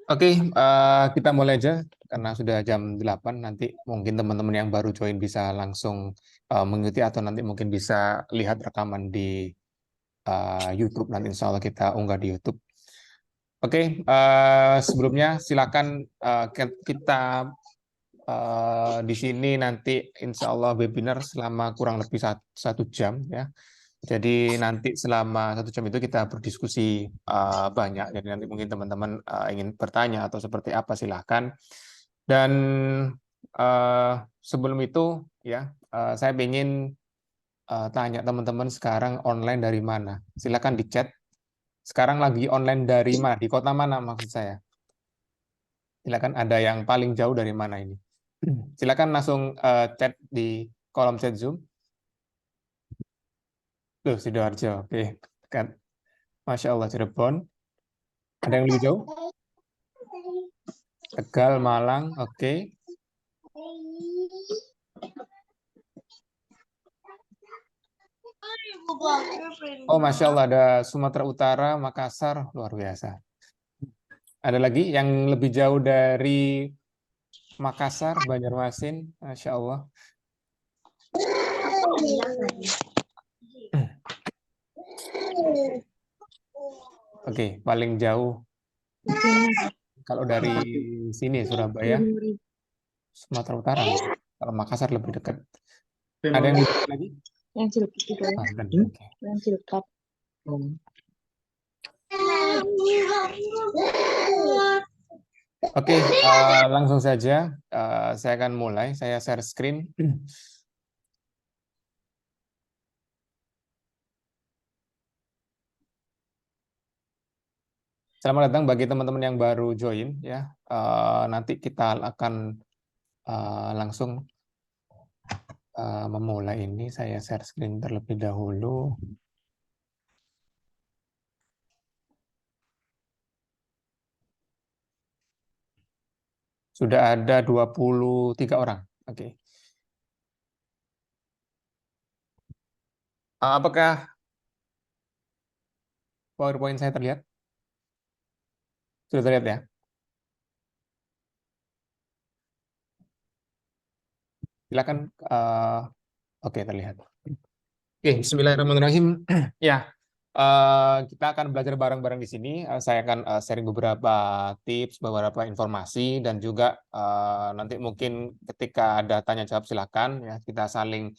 Oke, kita mulai aja karena sudah jam 8. Nanti mungkin teman-teman yang baru join bisa langsung mengikuti atau nanti mungkin bisa lihat rekaman di YouTube. Nanti insya Allah kita unggah di YouTube. Oke, sebelumnya silakan kita di sini nanti insya Allah webinar selama kurang lebih satu jam ya. Jadi nanti selama 1 jam itu kita berdiskusi banyak. Jadi nanti mungkin teman-teman ingin bertanya atau seperti apa silahkan. Dan sebelum itu ya saya ingin tanya teman-teman sekarang online dari mana? Silakan di chat. Sekarang lagi online dari mana? Di kota mana maksud saya? Silakan, ada yang paling jauh dari mana ini? Silakan langsung chat di kolom chat Zoom. Loh, Sidoarjo. Oke. Kan. Masya Allah, Cirebon. Ada yang lebih jauh? Tegal, Malang. Oke. Oh, Masya Allah, ada Sumatera Utara, Makassar. Luar biasa. Ada lagi yang lebih jauh dari Makassar, Banjarmasin. Masya Allah. Oke, paling jauh kalau dari sini Surabaya, Sumatera Utara. Kalau Makassar lebih dekat. Ada yang lebih dekat lagi? Yang Cilacap itu ya. Banten. Oke. Yang Cilacap. Oke, langsung saja saya akan mulai. Saya share screen. Selamat datang bagi teman-teman yang baru join ya. Nanti kita akan langsung memulai ini. Saya share screen terlebih dahulu. Sudah ada 23 orang. Oke. Apakah PowerPoint saya terlihat? Sudah terlihat ya? Silakan. Oke, terlihat. Oke, Bismillahirrahmanirrahim. Ya, kita akan belajar bareng-bareng di sini. Saya akan sharing beberapa tips, beberapa informasi, dan juga nanti mungkin ketika ada tanya jawab silakan ya, kita saling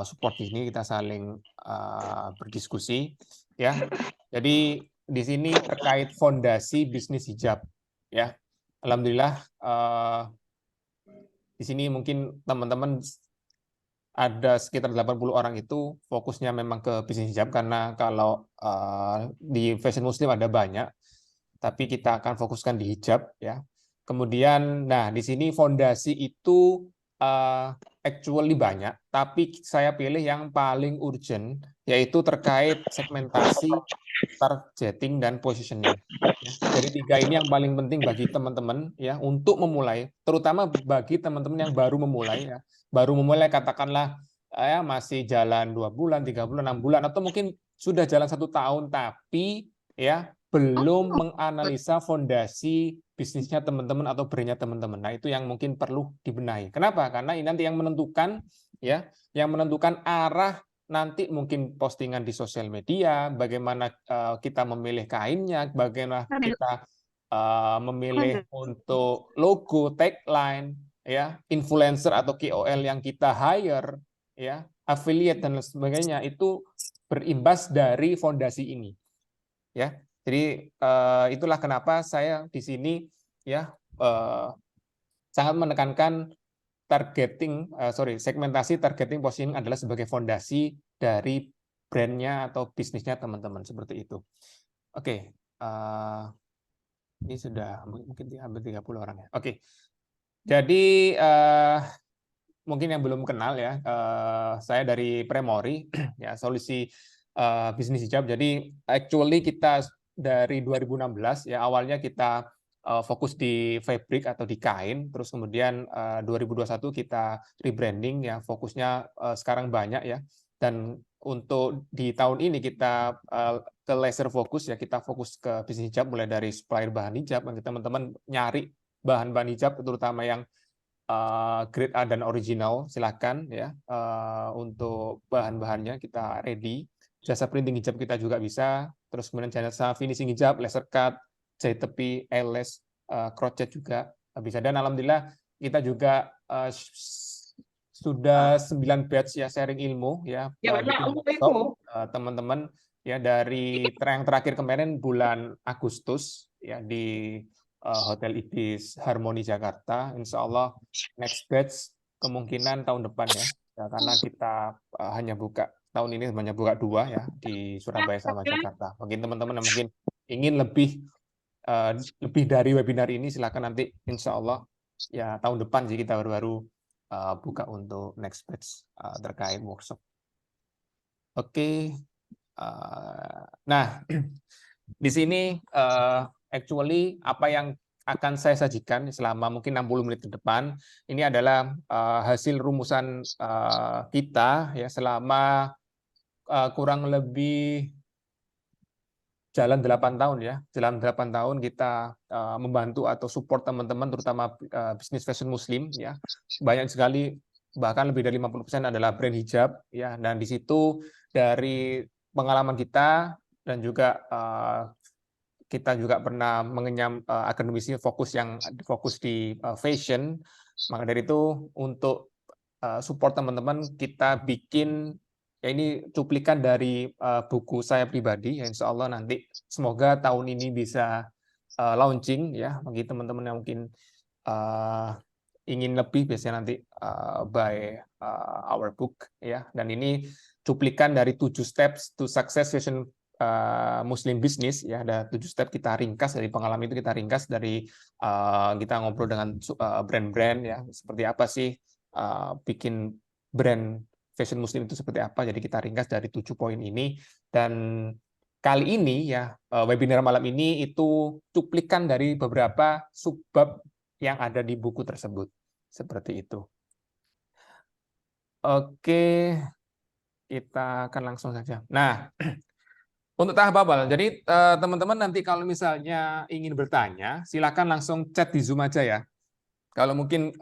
support di sini, kita saling berdiskusi ya. Jadi di sini terkait fondasi bisnis hijab ya. Alhamdulillah di sini mungkin teman-teman ada sekitar 80 orang itu fokusnya memang ke bisnis hijab, karena kalau di fashion muslim ada banyak, tapi kita akan fokuskan di hijab ya. Kemudian, nah di sini fondasi itu actually banyak, tapi saya pilih yang paling urgent, yaitu terkait segmentasi, targeting, dan positioning. Ya. Jadi 3 ini yang paling penting bagi teman-teman ya untuk memulai, terutama bagi teman-teman yang baru memulai ya. Baru memulai katakanlah ya masih jalan 2 bulan, 3 bulan, 6 bulan, atau mungkin sudah jalan 1 tahun tapi ya belum menganalisa fondasi bisnisnya teman-teman atau brandnya teman-teman. Nah, itu yang mungkin perlu dibenahi. Kenapa? Karena ini nanti yang menentukan ya, yang menentukan arah nanti mungkin postingan di sosial media, bagaimana kita memilih kainnya, bagaimana kita memilih untuk logo, tagline, ya, influencer atau KOL yang kita hire, ya, affiliate dan sebagainya, itu berimbas dari fondasi ini, ya. Jadi itulah kenapa saya di sini ya sangat menekankan segmentasi, targeting, positioning adalah sebagai fondasi dari brandnya atau bisnisnya teman-teman, seperti itu. Oke, ini sudah mungkin hampir 30 orang ya. Oke, jadi mungkin yang belum kenal ya, saya dari Premori ya, solusi bisnis hijab. Jadi actually kita dari 2016 ya, awalnya kita fokus di fabric atau di kain, terus kemudian 2021 kita rebranding ya, fokusnya sekarang banyak ya, dan untuk di tahun ini kita ke laser fokus ya, kita fokus ke bisnis hijab mulai dari supplier bahan hijab, bagi teman-teman nyari bahan-bahan hijab terutama yang grade A dan original, silakan ya, untuk bahan-bahannya kita ready. Jasa printing hijab kita juga bisa, terus kemudian jasa finishing hijab, laser cut, jahit tepi, eyelash, crochet juga bisa. Dan alhamdulillah kita juga sudah 9 batch ya sharing ilmu ya, bikin workshop teman-teman ya, dari yang terakhir kemarin bulan Agustus ya di Hotel Ibis Harmoni Jakarta. Insya Allah next batch kemungkinan tahun depan ya, karena kita hanya buka tahun ini hanya buka 2 ya di Surabaya sama Jakarta. Mungkin teman-teman yang mungkin ingin lebih dari webinar ini, silakan nanti insya Allah ya tahun depan sih kita baru-baru buka untuk next batch terkait workshop. Oke. Nah, di sini actually apa yang akan saya sajikan selama mungkin 60 menit ke depan ini adalah hasil rumusan kita ya selama kurang lebih jalan 8 tahun ya. Jalan 8 tahun kita membantu atau support teman-teman terutama bisnis fashion muslim ya. Banyak sekali, bahkan lebih dari 50% adalah brand hijab ya, dan di situ dari pengalaman kita dan juga kita juga pernah mengenyam akademisi fokus di fashion. Maka dari itu untuk support teman-teman kita bikin ya, ini cuplikan dari buku saya pribadi ya, insya Allah nanti semoga tahun ini bisa launching ya bagi teman-teman yang mungkin ingin lebih, biasanya nanti buy our book ya. Dan ini cuplikan dari 7 steps to success fashion Muslim business ya. Ada 7 step kita ringkas dari pengalaman itu, kita ringkas dari kita ngobrol dengan brand-brand ya, seperti apa sih bikin brand fashion muslim itu seperti apa. Jadi kita ringkas dari 7 poin ini, dan kali ini ya webinar malam ini itu cuplikan dari beberapa subbab yang ada di buku tersebut. Seperti itu. Oke, kita akan langsung saja. Nah, untuk tahap awal, jadi teman-teman nanti kalau misalnya ingin bertanya, silakan langsung chat di Zoom aja ya. Kalau mungkin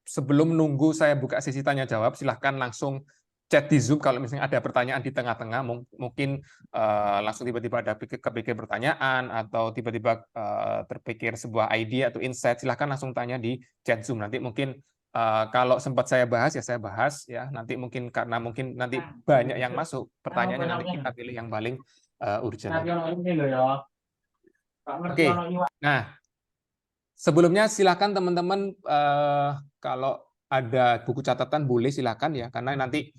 sebelum nunggu saya buka sesi tanya jawab, silahkan langsung chat di Zoom. Kalau misalnya ada pertanyaan di tengah-tengah, mungkin langsung tiba-tiba ada kepikir pertanyaan atau tiba-tiba terpikir sebuah ide atau insight, silahkan langsung tanya di chat Zoom. Nanti mungkin kalau sempat saya bahas ya saya bahas ya. Nanti mungkin karena mungkin nanti banyak yang masuk pertanyaannya, nanti kita pilih yang paling urgent. Oke. Nah, sebelumnya silakan teman-teman kalau ada buku catatan boleh silakan ya, karena nanti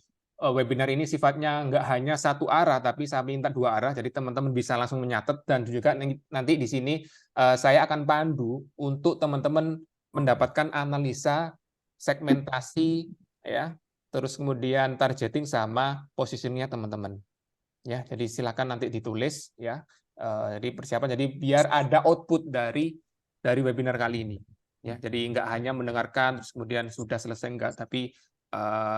webinar ini sifatnya nggak hanya satu arah, tapi saya minta 2 arah, jadi teman-teman bisa langsung menyatet, dan juga nanti di sini saya akan pandu untuk teman-teman mendapatkan analisa segmentasi ya, terus kemudian targeting sama positioningnya teman-teman ya. Jadi silakan nanti ditulis ya. Jadi persiapan, jadi biar ada output dari webinar kali ini ya. Jadi nggak hanya mendengarkan terus kemudian sudah selesai, enggak, tapi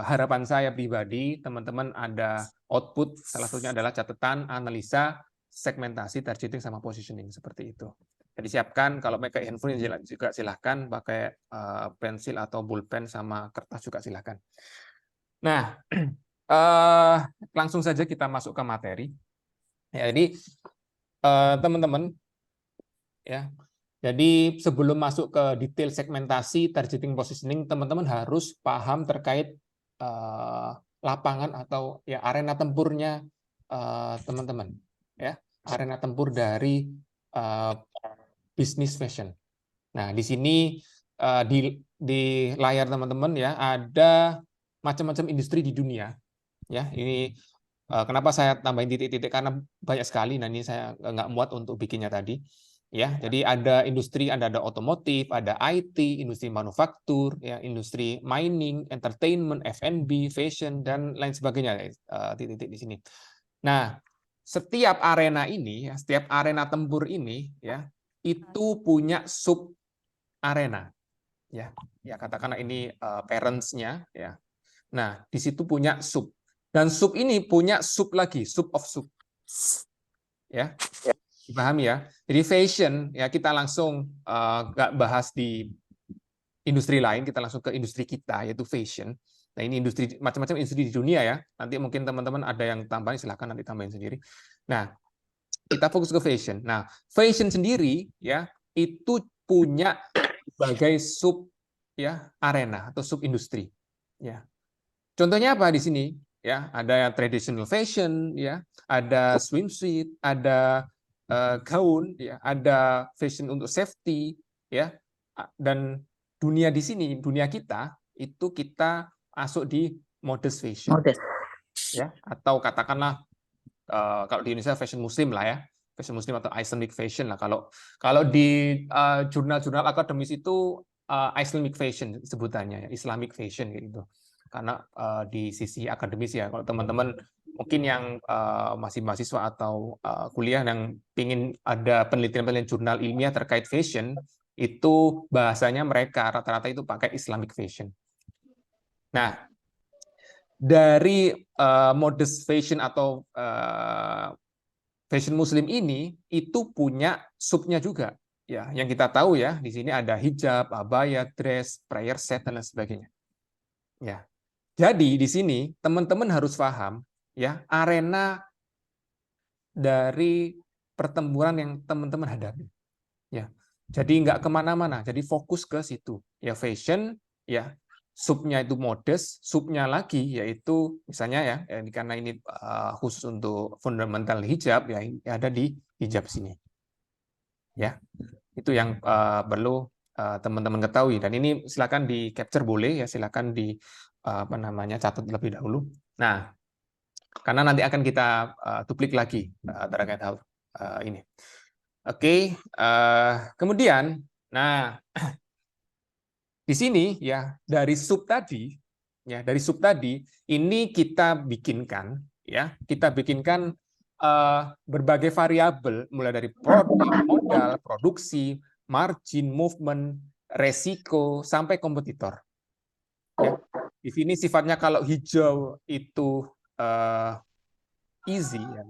harapan saya pribadi teman-teman ada output, salah satunya adalah catatan, analisa, segmentasi, targeting sama positioning seperti itu. Jadi siapkan, kalau pakai handphone juga silahkan, pakai pensil atau pulpen sama kertas juga silahkan. Nah, langsung saja kita masuk ke materi. Ya, jadi teman-teman ya. Jadi sebelum masuk ke detail segmentasi, targeting, positioning, teman-teman harus paham terkait lapangan atau ya arena tempurnya teman-teman ya, arena tempur dari bisnis fashion. Nah, di sini di layar teman-teman ya ada macam-macam industri di dunia ya. Ini kenapa saya tambahin titik-titik, karena banyak sekali. Nah, ini saya nggak muat untuk bikinnya tadi. Ya, jadi ada industri, ada otomotif, ada IT, industri manufaktur, ya, industri mining, entertainment, F&B, fashion, dan lain sebagainya. Titik-titik di sini. Nah, setiap arena ini, ya, setiap arena tempur ini, ya, itu punya sub arena, ya, ya katakanlah ini parents-nya, ya. Nah, di situ punya sub. Dan sub ini punya sub lagi, sub of sub. Ya, dipahami ya. Jadi fashion ya kita langsung nggak bahas di industri lain, kita langsung ke industri kita yaitu fashion. Nah ini industri macam-macam industri di dunia ya. Nanti mungkin teman-teman ada yang tambahin silahkan nanti tambahin sendiri. Nah kita fokus ke fashion. Nah fashion sendiri ya itu punya sebagai sub ya arena atau sub industri. Ya contohnya apa di sini? Ya ada traditional fashion, ya ada swimsuit, ada gaun, ya ada fashion untuk safety, ya dan dunia di sini, dunia kita itu kita masuk di modest fashion, ya atau katakanlah kalau di Indonesia fashion muslim lah ya, fashion muslim atau Islamic fashion lah. Kalau di jurnal-jurnal akademis itu Islamic fashion sebutannya, ya, Islamic fashion gitu. Karena di sisi akademis ya, kalau teman-teman mungkin yang masih mahasiswa atau kuliah yang ingin ada penelitian-penelitian jurnal ilmiah terkait fashion, itu bahasanya mereka rata-rata itu pakai Islamic fashion. Nah, dari modest fashion atau fashion muslim ini itu punya subnya juga. Ya, yang kita tahu ya, di sini ada hijab, abaya, dress, prayer set dan lain sebagainya. Ya. Jadi di sini teman-teman harus paham ya arena dari pertempuran yang teman-teman hadapi. Ya, jadi nggak kemana-mana. Jadi fokus ke situ. Ya fashion, ya subnya itu modest, subnya lagi yaitu misalnya ya karena ini khusus untuk fundamental hijab ya ada di hijab sini. Ya, itu yang perlu teman-teman ketahui dan ini silakan di capture boleh ya silakan di apa namanya catat lebih dahulu. Nah, karena nanti akan kita duplik lagi terkait hal ini. Oke, kemudian, nah di sini ya dari sub tadi, ya dari sub tadi ini kita bikinkan berbagai variabel mulai dari produk, modal, produksi, margin, movement, resiko sampai kompetitor. Ya. Di sini sifatnya kalau hijau itu easy ya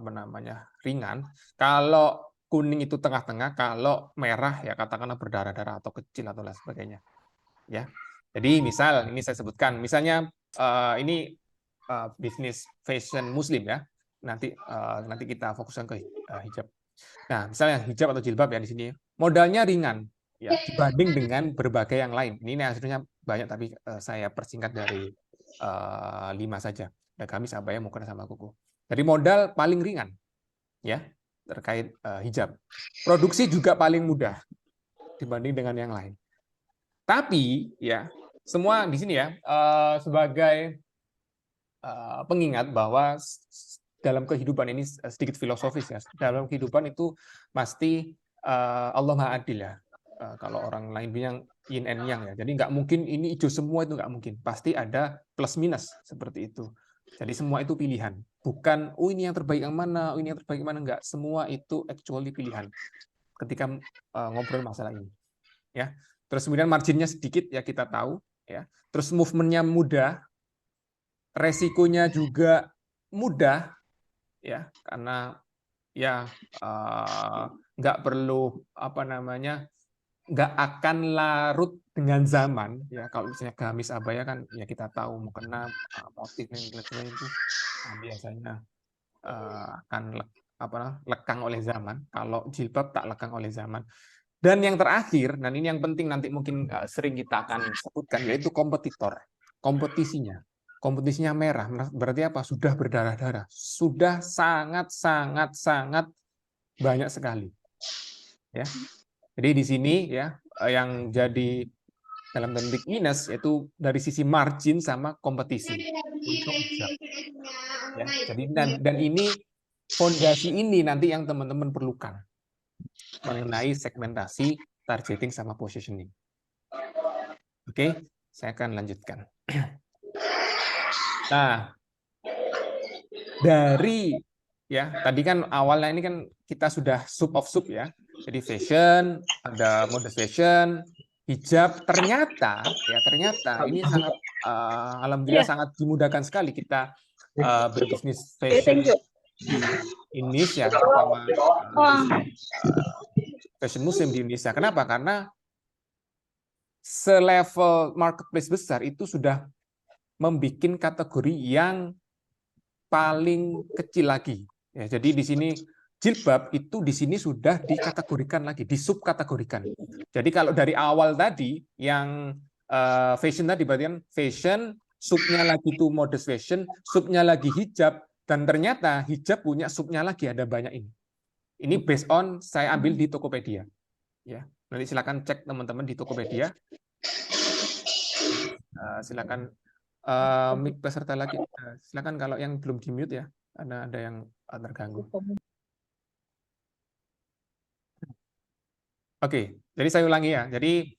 namanya ringan. Kalau kuning itu tengah-tengah, kalau merah ya katakanlah berdarah-darah atau kecil atau lain sebagainya. Ya. Jadi misal ini saya sebutkan, misalnya ini bisnis fashion muslim ya. Nanti kita fokuskan ke hijab. Nah, misalnya hijab atau jilbab ya di sini modalnya ringan ya dibanding dengan berbagai yang lain. Ini hasilnya banyak tapi saya persingkat dari 5 saja. Ada gamis, abaya, mukena sama kuku. Jadi modal paling ringan ya terkait hijab. Produksi juga paling mudah dibanding dengan yang lain. Tapi ya semua di sini ya sebagai pengingat bahwa dalam kehidupan ini sedikit filosofis ya. Dalam kehidupan itu pasti Allah Maha Adil ya. Kalau orang lain bilang yin and yang ya. Jadi nggak mungkin ini hijau semua itu nggak mungkin. Pasti ada plus minus seperti itu. Jadi semua itu pilihan. Bukan oh ini yang terbaik yang mana, oh ini yang terbaik yang mana enggak. Semua itu actually pilihan. Ketika ngobrol masalah ini. Ya. Terus kemudian marginnya sedikit ya kita tahu ya. Terus movementnya mudah. Resikonya juga mudah ya karena ya nggak perlu apa namanya nggak akan larut dengan zaman ya kalau misalnya gamis abaya kan ya kita tahu mukena motif yang itu biasanya akan lekang oleh zaman kalau jilbab tak lekang oleh zaman dan yang terakhir dan ini yang penting nanti mungkin sering kita akan sebutkan yaitu kompetisinya merah berarti apa sudah berdarah-darah sudah sangat banyak sekali ya. Jadi di sini ya yang jadi dalam tanda petik minus yaitu dari sisi margin sama kompetisi untuk hijab. Ya, jadi dan ini fondasi ini nanti yang teman-teman perlukan mengenai segmentasi, targeting sama positioning. Oke, saya akan lanjutkan. Nah, dari ya tadi kan awalnya ini kan kita sudah sub of sub ya. Jadi fashion, ada modest fashion, hijab ternyata ini sangat alhamdulillah Iya. sangat dimudahkan sekali kita berbisnis Thank fashion you. di Indonesia, terutama Wah, fashion muslim di Indonesia. Kenapa? Karena selevel marketplace besar itu sudah membuat kategori yang paling kecil lagi. Ya, jadi di sini jilbab itu di sini sudah dikategorikan lagi, disubkategorikan. Jadi kalau dari awal tadi yang fashion tadi berarti kan fashion, subnya lagi itu modest fashion, subnya lagi hijab, dan ternyata hijab punya subnya lagi ada banyak ini. Ini based on saya ambil di Tokopedia. Ya, nanti silakan cek teman-teman di Tokopedia. Silakan mic peserta lagi. Silakan kalau yang belum di mute ya, ada yang terganggu. Oke, jadi saya ulangi ya. Jadi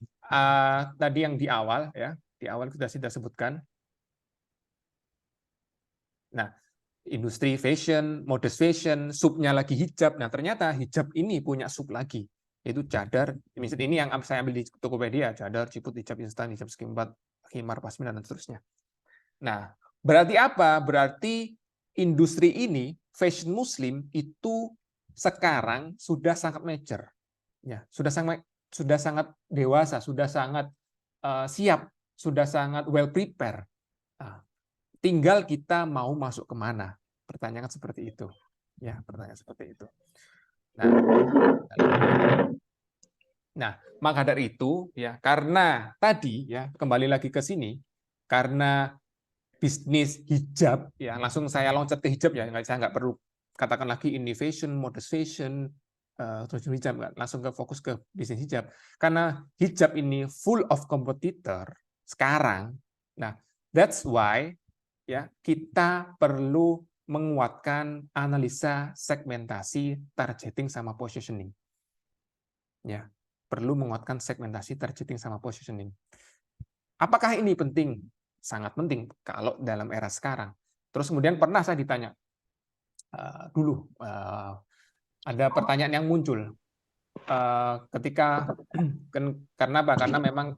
tadi yang di awal ya, di awal sudah sebutkan. Nah, industri fashion, modest fashion, subnya lagi hijab. Nah, ternyata hijab ini punya sub lagi, yaitu cadar. Misalnya ini yang saya ambil di Tokopedia, cadar, ciput, hijab instan, hijab skimbat, khimar, pasmina, dan seterusnya. Nah, berarti apa? Berarti industri ini, fashion muslim itu sekarang sudah sangat mature. Ya, sudah sangat dewasa, sudah sangat siap, sudah sangat well prepare. Nah, tinggal kita mau masuk kemana? Pertanyaan seperti itu. Ya, pertanyaan seperti itu. Nah, maka dari itu ya, karena tadi ya kembali lagi ke sini, karena bisnis hijab ya langsung saya loncat ke hijab ya, saya nggak perlu katakan lagi ini fashion, modest fashion, terus hijab, langsung ke fokus ke bisnis hijab karena hijab ini full of competitor sekarang. Nah, that's why ya kita perlu menguatkan analisa segmentasi, targeting sama positioning. Ya, perlu menguatkan segmentasi, targeting sama positioning. Apakah ini penting? Sangat penting kalau dalam era sekarang. Terus kemudian pernah saya ditanya dulu ada pertanyaan yang muncul ketika karena apa? Karena memang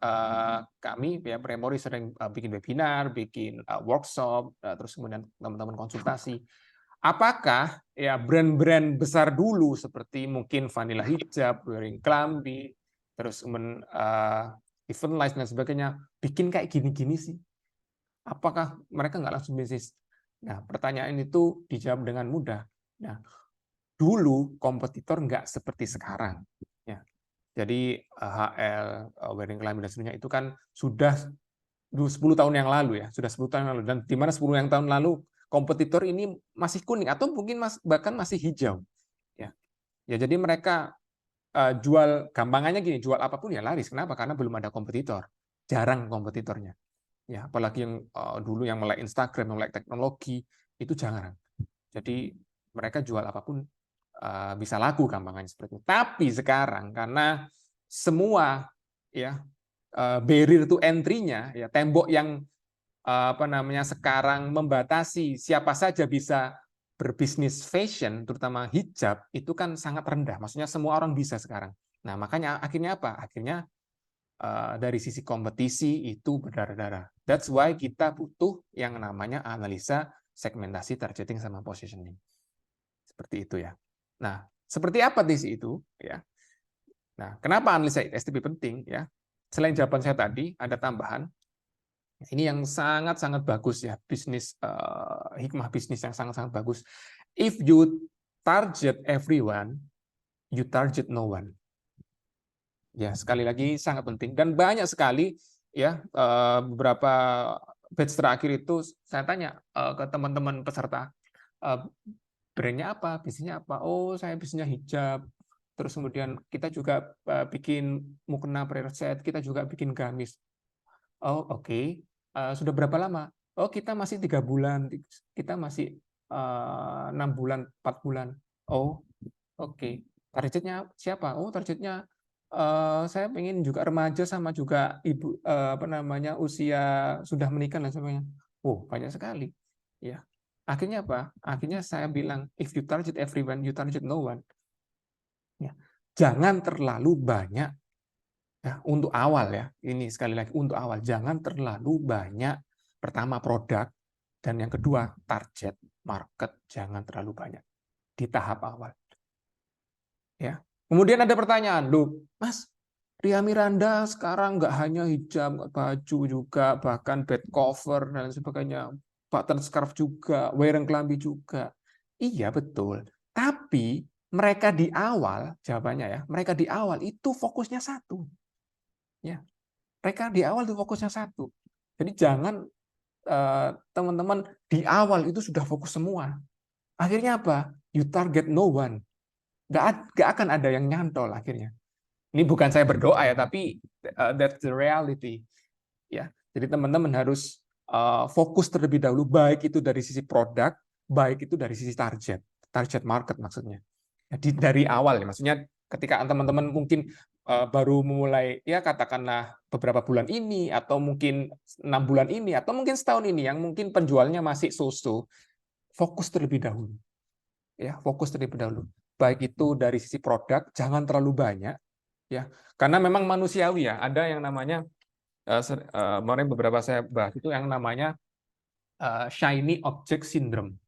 kami ya Premori sering bikin webinar, bikin workshop, terus kemudian teman-teman konsultasi. Apakah ya brand-brand besar dulu seperti mungkin Vanilla Hijab, Wearing Klambi, terus kemudian Even Life dan sebagainya bikin kayak gini-gini sih? Apakah mereka nggak langsung bisnis? Nah, pertanyaan itu dijawab dengan mudah. Nah, dulu kompetitor nggak seperti sekarang. Ya. Jadi HL, Wearing Climate dan sebagainya itu kan sudah 10 tahun yang lalu ya, sudah 10 tahun yang lalu. Dan di mana 10 tahun lalu kompetitor ini masih kuning atau mungkin bahkan masih hijau. Ya, ya jadi mereka jual gampangannya gini, jual apapun ya laris. Kenapa? Karena belum ada kompetitor, jarang kompetitornya. Ya, apalagi yang dulu yang melek Instagram, yang melek teknologi itu jarang. Jadi mereka jual apapun bisa laku gampangannya seperti itu. Tapi sekarang karena semua ya barrier to entry-nya ya tembok yang sekarang membatasi siapa saja bisa berbisnis fashion terutama hijab itu kan sangat rendah. Maksudnya semua orang bisa sekarang. Nah, makanya akhirnya apa? Akhirnya dari sisi kompetisi itu berdarah-darah. That's why kita butuh yang namanya analisa segmentasi, targeting, sama positioning. Seperti itu ya. Nah, seperti apa sih itu? Ya. Nah, kenapa analisa STP penting? Ya. Selain jawaban saya tadi, ada tambahan. Ini yang sangat-sangat bagus ya, bisnis hikmah bisnis yang sangat-sangat bagus. If you target everyone, you target no one. Ya, sekali lagi sangat penting dan banyak sekali ya beberapa batch terakhir itu saya tanya ke teman-teman peserta brandnya apa, bisnisnya apa? Oh, saya bisnisnya hijab. Terus kemudian kita juga bikin mukena preset, kita juga bikin gamis. Oh, oke. Sudah berapa lama? Oh, kita masih 3 bulan, kita masih 6 bulan, 4 bulan. Oh, oke. Targetnya siapa? Oh, targetnya saya pengen juga remaja sama juga ibu usia sudah menikah dan sebagainya. Oh, banyak sekali. Ya. Akhirnya apa? Akhirnya saya bilang if you target everyone, you target no one. Ya. Jangan terlalu banyak Ya, untuk awal ya, ini sekali lagi untuk awal, jangan terlalu banyak. Pertama produk, dan yang kedua target market, jangan terlalu banyak di tahap awal. Ya. Kemudian ada pertanyaan, loh, Mas, Ria Miranda sekarang nggak hanya hijab, baju juga, bahkan bed cover dan sebagainya, button scarf juga, wearing kelambi juga. Iya betul. Tapi mereka di awal, jawabannya ya, mereka di awal itu fokusnya satu. Ya, mereka di awal itu fokusnya satu. Jadi jangan teman-teman di awal itu sudah fokus semua. Akhirnya apa? You target no one. Nggak akan ada yang nyantol akhirnya. Ini bukan saya berdoa ya, tapi that's the reality. Ya, jadi teman-teman harus fokus terlebih dahulu, baik itu dari sisi produk, baik itu dari sisi target market maksudnya. Jadi dari awal ya, maksudnya ketika teman-teman mungkin baru memulai ya katakanlah beberapa bulan ini atau mungkin 6 bulan ini atau mungkin setahun ini yang mungkin penjualnya masih so-so, fokus terlebih dahulu. Ya, fokus terlebih dahulu. Baik itu dari sisi produk, jangan terlalu banyak ya. Karena memang manusiawi ya, ada yang namanya kemarin beberapa saya bahas itu yang namanya shiny object syndrome.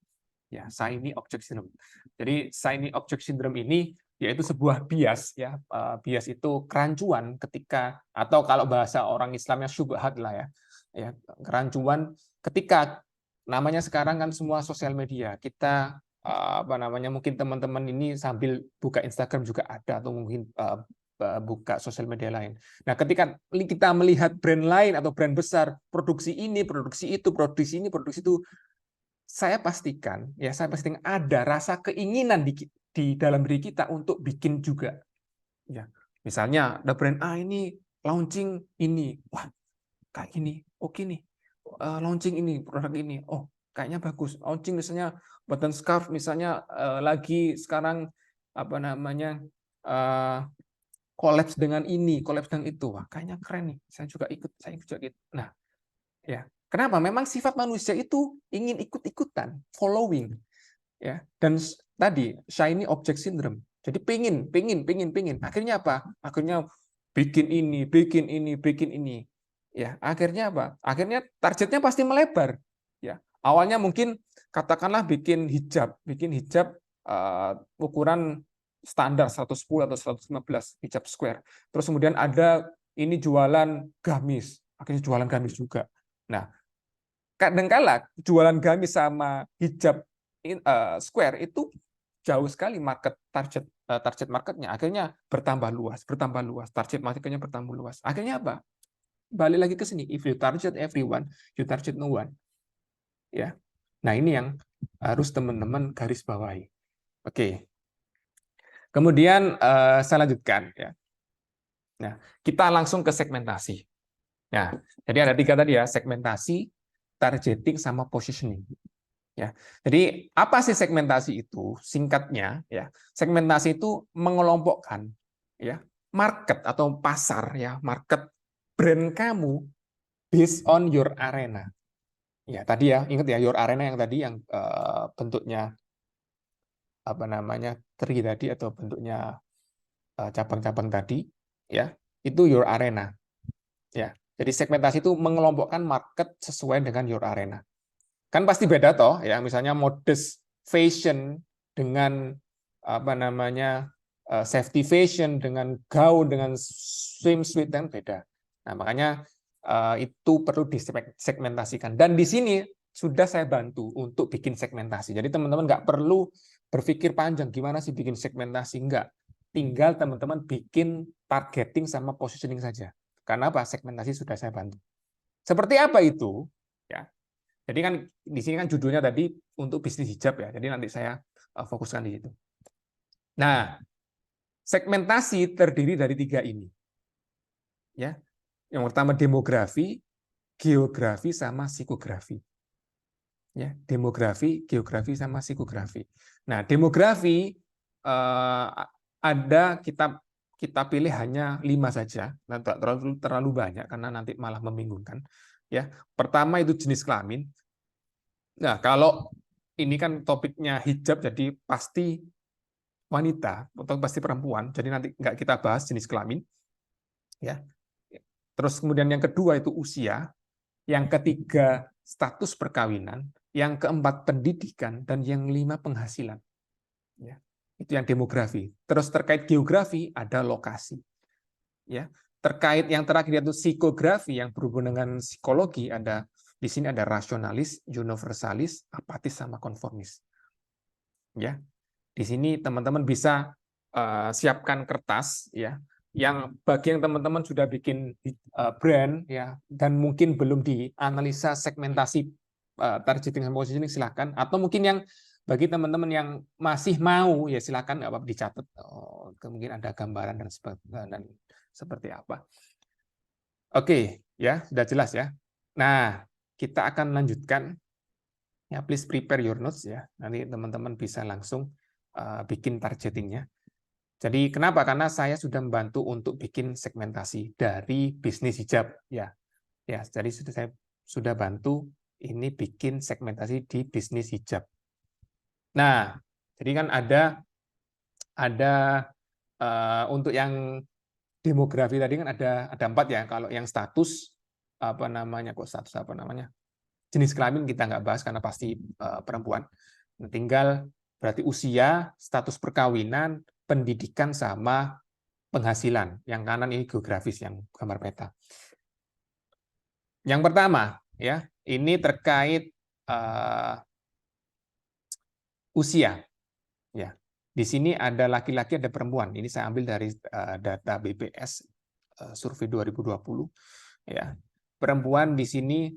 Ya, shiny object syndrome. Jadi shiny object syndrome ini yaitu sebuah bias ya. Bias itu kerancuan ketika, atau kalau bahasa orang Islamnya syubhat lah ya. Ya, kerancuan ketika namanya sekarang kan semua sosial media. Kita apa namanya, mungkin teman-teman ini sambil buka Instagram juga ada, atau mungkin buka sosial media lain. Nah, ketika kita melihat brand lain atau brand besar produksi ini, produksi itu, produksi ini, produksi itu, saya pastikan ada rasa keinginan di dalam diri kita untuk bikin juga. Ya, misalnya ada brand A ini launching ini, wah kayak gini, oke nih, launching ini produk ini, oh kayaknya bagus. Launching misalnya button scarf misalnya lagi sekarang apa namanya collapse dengan ini, collapse dengan itu, wah kayaknya keren nih, saya juga ikut. Nah, ya kenapa? Memang sifat manusia itu ingin ikut-ikutan, following, ya. Dan tadi shiny object syndrome. Jadi pingin. Akhirnya apa? Akhirnya bikin ini, bikin ini, bikin ini. Ya, akhirnya apa? Akhirnya targetnya pasti melebar. Ya, awalnya mungkin katakanlah bikin hijab ukuran standar 110 atau 115 hijab square. Terus kemudian ada ini jualan gamis, akhirnya jualan gamis juga. Nah, kadangkala jualan gamis sama hijab square itu jauh sekali target marketnya. Akhirnya bertambah luas, target marketnya bertambah luas. Akhirnya apa? Balik lagi ke sini, if you target everyone, you target no one. Ya. Nah, ini yang harus teman-teman garis bawahi. Oke. Kemudian saya lanjutkan ya. Nah, kita langsung ke segmentasi. Nah, jadi ada 3 tadi ya, segmentasi, targeting, sama positioning. Ya. Jadi apa sih segmentasi itu? Singkatnya ya, segmentasi itu mengelompokkan ya market atau pasar ya, market brand kamu based on your arena. Ya, tadi ya, ingat ya, your arena yang tadi yang bentuknya apa namanya? Tri tadi, atau bentuknya cabang-cabang tadi ya. Itu your arena. Ya. Jadi segmentasi itu mengelompokkan market sesuai dengan your arena. Kan pasti beda toh ya, misalnya modest fashion dengan apa namanya safety fashion, dengan gaun, dengan swimsuit, dan beda. Nah, makanya itu perlu disegmentasikan, dan di sini sudah saya bantu untuk bikin segmentasi. Jadi teman-teman nggak perlu berpikir panjang gimana sih bikin segmentasi, nggak, tinggal teman-teman bikin targeting sama positioning saja. Karena apa? Segmentasi sudah saya bantu. Seperti apa itu? Ya, jadi kan di sini kan judulnya tadi untuk bisnis hijab ya. Jadi nanti saya fokuskan di situ. Nah, segmentasi terdiri dari 3 ini. Ya. Yang pertama demografi, geografi, sama psikografi. Ya, demografi, geografi, sama psikografi. Nah, demografi ada kita pilih hanya 5 saja, tidak terlalu banyak karena nanti malah membingungkan. Ya, pertama itu jenis kelamin. Nah, kalau ini kan topiknya hijab, jadi pasti wanita atau pasti perempuan. Jadi nanti nggak kita bahas jenis kelamin. Ya. Terus kemudian yang kedua itu usia, yang ketiga status perkawinan, yang keempat pendidikan, dan yang lima penghasilan. Ya. Itu yang demografi. Terus terkait geografi ada lokasi. Ya. Terkait yang terakhir yaitu psikografi yang berhubungan dengan psikologi, ada di sini ada rasionalis, universalis, apatis, sama konformis. Ya. Di sini teman-teman bisa siapkan kertas ya, yang bagi yang teman-teman sudah bikin brand ya dan mungkin belum dianalisa segmentasi targeting dan positioning, silakan. Atau mungkin yang bagi teman-teman yang masih mau ya silakan, nggak apa-apa dicatat. Mungkin ada gambaran dan seperti apa. Oke, ya sudah jelas ya. Nah, kita akan lanjutkan. Ya, please prepare your notes ya. Nanti teman-teman bisa langsung bikin targetingnya. Jadi kenapa? Karena saya sudah membantu untuk bikin segmentasi dari bisnis hijab ya. Ya, jadi saya sudah bantu ini bikin segmentasi di bisnis hijab. Nah, jadi kan ada untuk yang demografi tadi kan ada 4 ya. Kalau yang status jenis kelamin kita nggak bahas karena pasti perempuan. Tinggal berarti usia, status perkawinan, pendidikan, sama penghasilan. Yang kanan ini geografis, yang gambar peta. Yang pertama, ya, ini terkait usia. Ya, di sini ada laki-laki, ada perempuan. Ini saya ambil dari data BPS survei 2020. Ya, perempuan di sini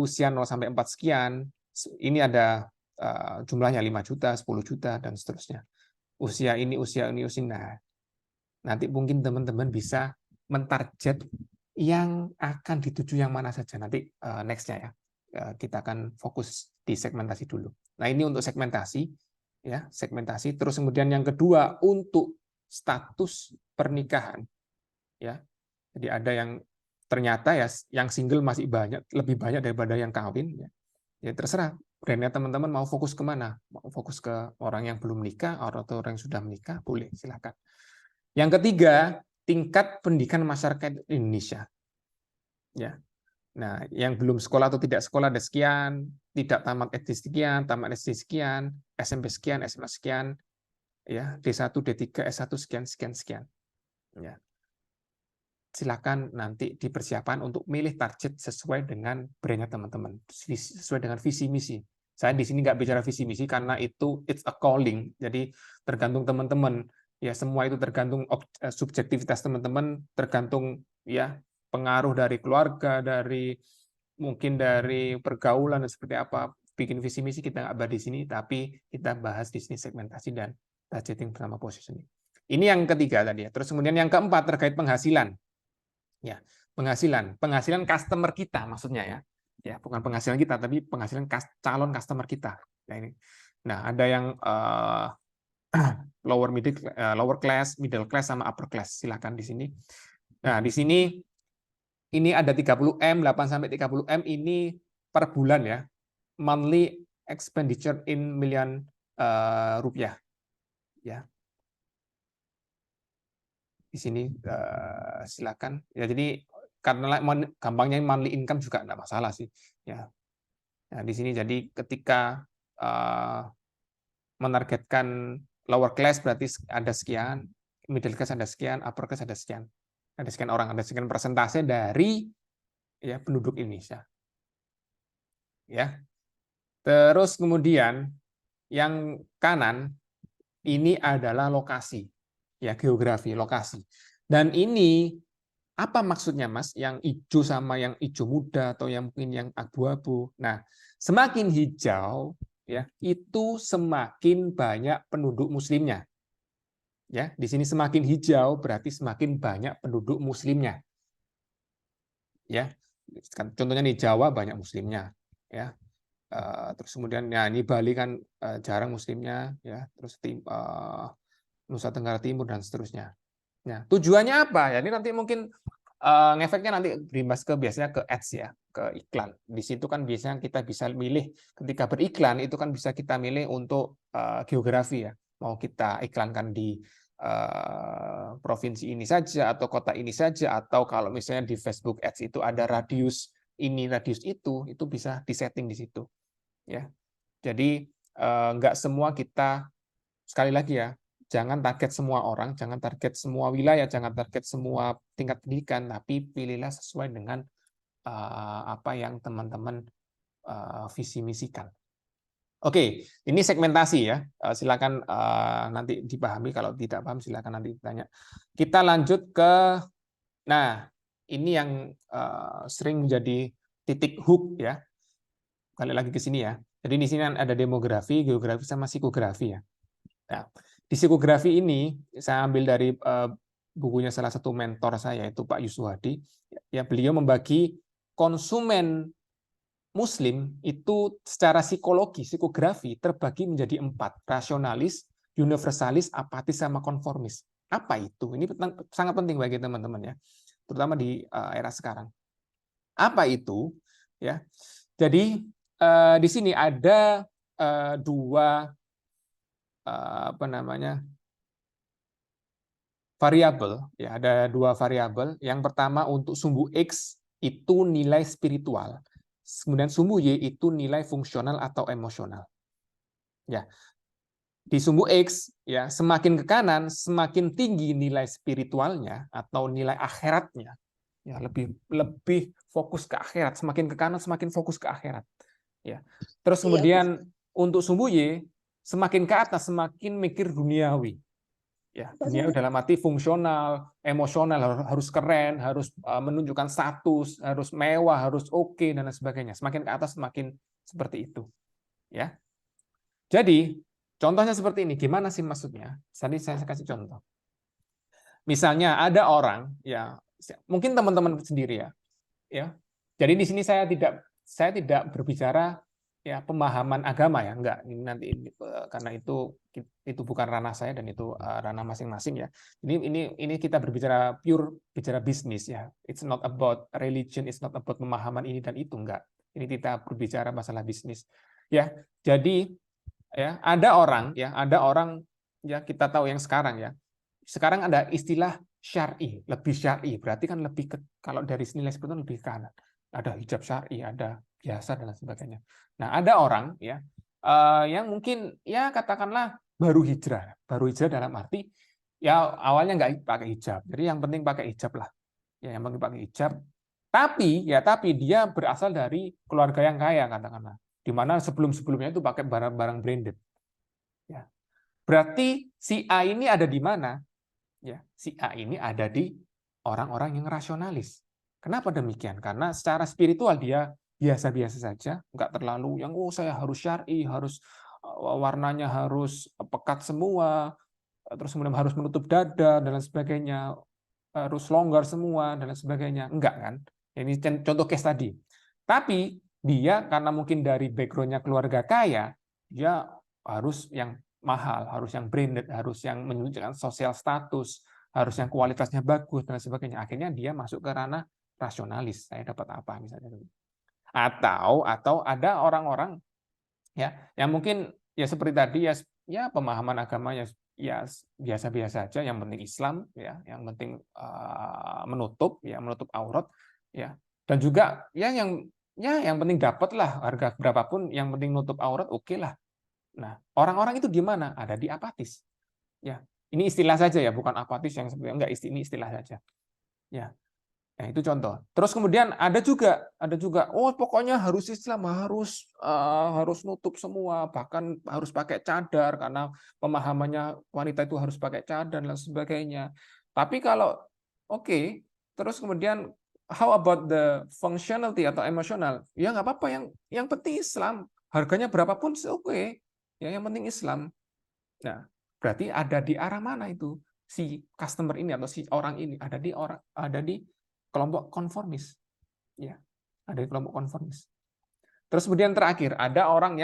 usia 0 sampai 4 sekian. Ini ada jumlahnya 5 juta, 10 juta, dan seterusnya. Usia ini. Nah, nanti mungkin teman-teman bisa mentarget yang akan dituju yang mana saja. Nanti next-nya ya. Kita akan fokus di segmentasi dulu. Nah, ini untuk segmentasi ya, segmentasi. Terus kemudian yang kedua untuk status pernikahan. Ya. Jadi ada yang ternyata ya yang single masih lebih banyak daripada yang kawin ya. Ya terserah brandnya teman-teman mau fokus kemana, mau fokus ke orang yang belum menikah atau orang yang sudah menikah, boleh, silakan. Yang ketiga, tingkat pendidikan masyarakat Indonesia. Ya. Nah, yang belum sekolah atau tidak sekolah ada sekian, tidak tamat SD sekian, tamat SD sekian, SMP sekian, SMA sekian, ya, D1, D3, S1 sekian, sekian, sekian. Ya. Silakan nanti dipersiapkan untuk milih target sesuai dengan brandnya teman-teman, sesuai dengan visi misi. Saya di sini nggak bicara visi misi karena itu it's a calling, jadi tergantung teman-teman. Ya semua itu tergantung subjektivitas teman-teman, tergantung ya pengaruh dari keluarga, dari mungkin dari pergaulan dan seperti apa. Bikin visi misi kita nggak bahas di sini, tapi kita bahas di sini segmentasi dan targeting bersama positioning. Ini yang ketiga tadi ya. Terus kemudian yang keempat terkait penghasilan. Ya, penghasilan customer kita maksudnya ya. Ya, bukan penghasilan kita tapi penghasilan calon customer kita. Nah, ini. Nah, ada yang lower class, middle class, sama upper class. Silakan di sini. Nah, di sini ini ada 30M, 8 sampai 30M ini per bulan ya. Monthly expenditure in million rupiah. Ya. Di sini silakan ya. Jadi karena gampangnya monthly income juga enggak masalah sih ya. Nah, di sini jadi ketika menargetkan lower class berarti ada sekian, middle class ada sekian, upper class ada sekian. Ada sekian orang, ada sekian persentase dari ya penduduk Indonesia. Ya. Terus kemudian yang kanan ini adalah lokasi. Ya, geografi, lokasi. Dan ini apa maksudnya, Mas? Yang hijau sama yang hijau muda atau yang mungkin yang abu-abu. Nah, semakin hijau ya, itu semakin banyak penduduk muslimnya. Ya, di sini semakin hijau berarti semakin banyak penduduk muslimnya. Ya. Contohnya di Jawa banyak muslimnya, ya. Terus kemudian ya ini Bali kan jarang muslimnya ya, terus Nusa Tenggara Timur dan seterusnya. Nah, tujuannya apa? Ya, ini nanti mungkin ngefeknya nanti berimbas ke biasanya ke ads ya, ke iklan. Di situ kan biasanya kita bisa milih ketika beriklan itu kan bisa kita milih untuk geografi ya. Mau kita iklankan di provinsi ini saja atau kota ini saja, atau kalau misalnya di Facebook Ads itu ada radius ini, radius itu bisa disetting di situ. Ya, jadi nggak semua kita, sekali lagi ya, jangan target semua orang, jangan target semua wilayah, jangan target semua tingkat pendidikan, tapi pilihlah sesuai dengan apa yang teman-teman visi misikan. Oke, ini segmentasi ya. Silakan nanti dipahami, kalau tidak paham silakan nanti ditanya. Kita lanjut ke, nah ini yang sering menjadi titik hook ya. Balik lagi ke sini ya. Jadi di sini ada demografi, geografi, sama psikografi ya. Nah, di psikografi ini saya ambil dari bukunya salah satu mentor saya, itu Pak Yuswadi. Ya, beliau membagi konsumen Muslim itu secara psikologi, psikografi terbagi menjadi 4, rasionalis, universalis, apatis, sama konformis. Apa itu? Ini sangat penting bagi teman-teman ya, terutama di era sekarang. Apa itu? Ya, jadi di sini ada dua variabel, ya, ada dua variabel. Yang pertama untuk sumbu X itu nilai spiritual. Kemudian sumbu Y itu nilai fungsional atau emosional. Ya. Di sumbu X ya, semakin ke kanan semakin tinggi nilai spiritualnya atau nilai akhiratnya. Ya, lebih fokus ke akhirat, semakin ke kanan semakin fokus ke akhirat. Ya. Terus kemudian untuk sumbu Y semakin ke atas semakin mikir duniawi. Ya, duniawi dalam arti fungsional, emosional, harus keren, harus menunjukkan status, harus mewah, harus oke, dan lain sebagainya. Semakin ke atas semakin seperti itu. Ya. Jadi, contohnya seperti ini. Gimana sih maksudnya? Tadi saya kasih contoh. Misalnya ada orang, ya, mungkin teman-teman sendiri ya. Jadi di sini saya tidak berbicara ya pemahaman agama ya, enggak. Ini nanti karena itu bukan ranah saya dan itu ranah masing-masing ya. Ini kita berbicara bicara bisnis ya. It's not about religion, it's not about pemahaman ini dan itu, enggak. Ini kita berbicara masalah bisnis. Ya, jadi ya ada orang ya, kita tahu yang sekarang ya. Sekarang ada istilah syar'i, lebih syar'i. Berarti kan lebih kalau dari nilai seperti itu lebih ke kanan. Ada hijab syar'i, ada biasa dan lain sebagainya. Nah, ada orang ya yang mungkin ya katakanlah baru hijrah dalam arti ya awalnya nggak pakai hijab. Jadi yang penting pakai hijab lah. Ya, yang penting pakai hijab. Tapi dia berasal dari keluarga yang kaya katakanlah. Di mana sebelum-sebelumnya itu pakai barang-barang branded. Ya. Berarti si A ini ada di mana? Ya, si A ini ada di orang-orang yang rasionalis. Kenapa demikian? Karena secara spiritual dia biasa-biasa saja, nggak terlalu yang saya harus syar'i, harus warnanya harus pekat semua, terus kemudian harus menutup dada dan lain sebagainya, harus longgar semua dan lain sebagainya. Enggak kan? Ini contoh case tadi. Tapi dia karena mungkin dari background-nya keluarga kaya, dia harus yang mahal, harus yang branded, harus yang menunjukkan sosial status, harus yang kualitasnya bagus dan sebagainya. Akhirnya dia masuk ke ranah rasionalis. Saya dapat apa misalnya? Atau ada orang-orang ya yang mungkin ya seperti tadi ya pemahaman agamanya ya biasa-biasa saja, yang penting Islam ya, yang penting menutup aurat ya, dan juga ya yang penting dapatlah harga berapapun, yang penting nutup aurat, oke lah. Nah, orang-orang itu di mana? Ada di apatis. Ya, ini istilah saja ya, bukan apatis yang sebenarnya enggak, ini istilah saja. Ya. Nah, itu contoh. Terus kemudian ada juga oh pokoknya harus Islam, harus nutup semua, bahkan harus pakai cadar karena pemahamannya wanita itu harus pakai cadar dan sebagainya. Tapi kalau oke, terus kemudian how about the functionality atau emosional? Ya nggak apa-apa, yang penting Islam. Harganya berapapun oke. Ya, yang penting Islam. Nah, berarti ada di arah mana itu si customer ini atau si orang ini? Ada di kelompok konformis. Ya, ada di kelompok konformis. Terus kemudian terakhir, ada orang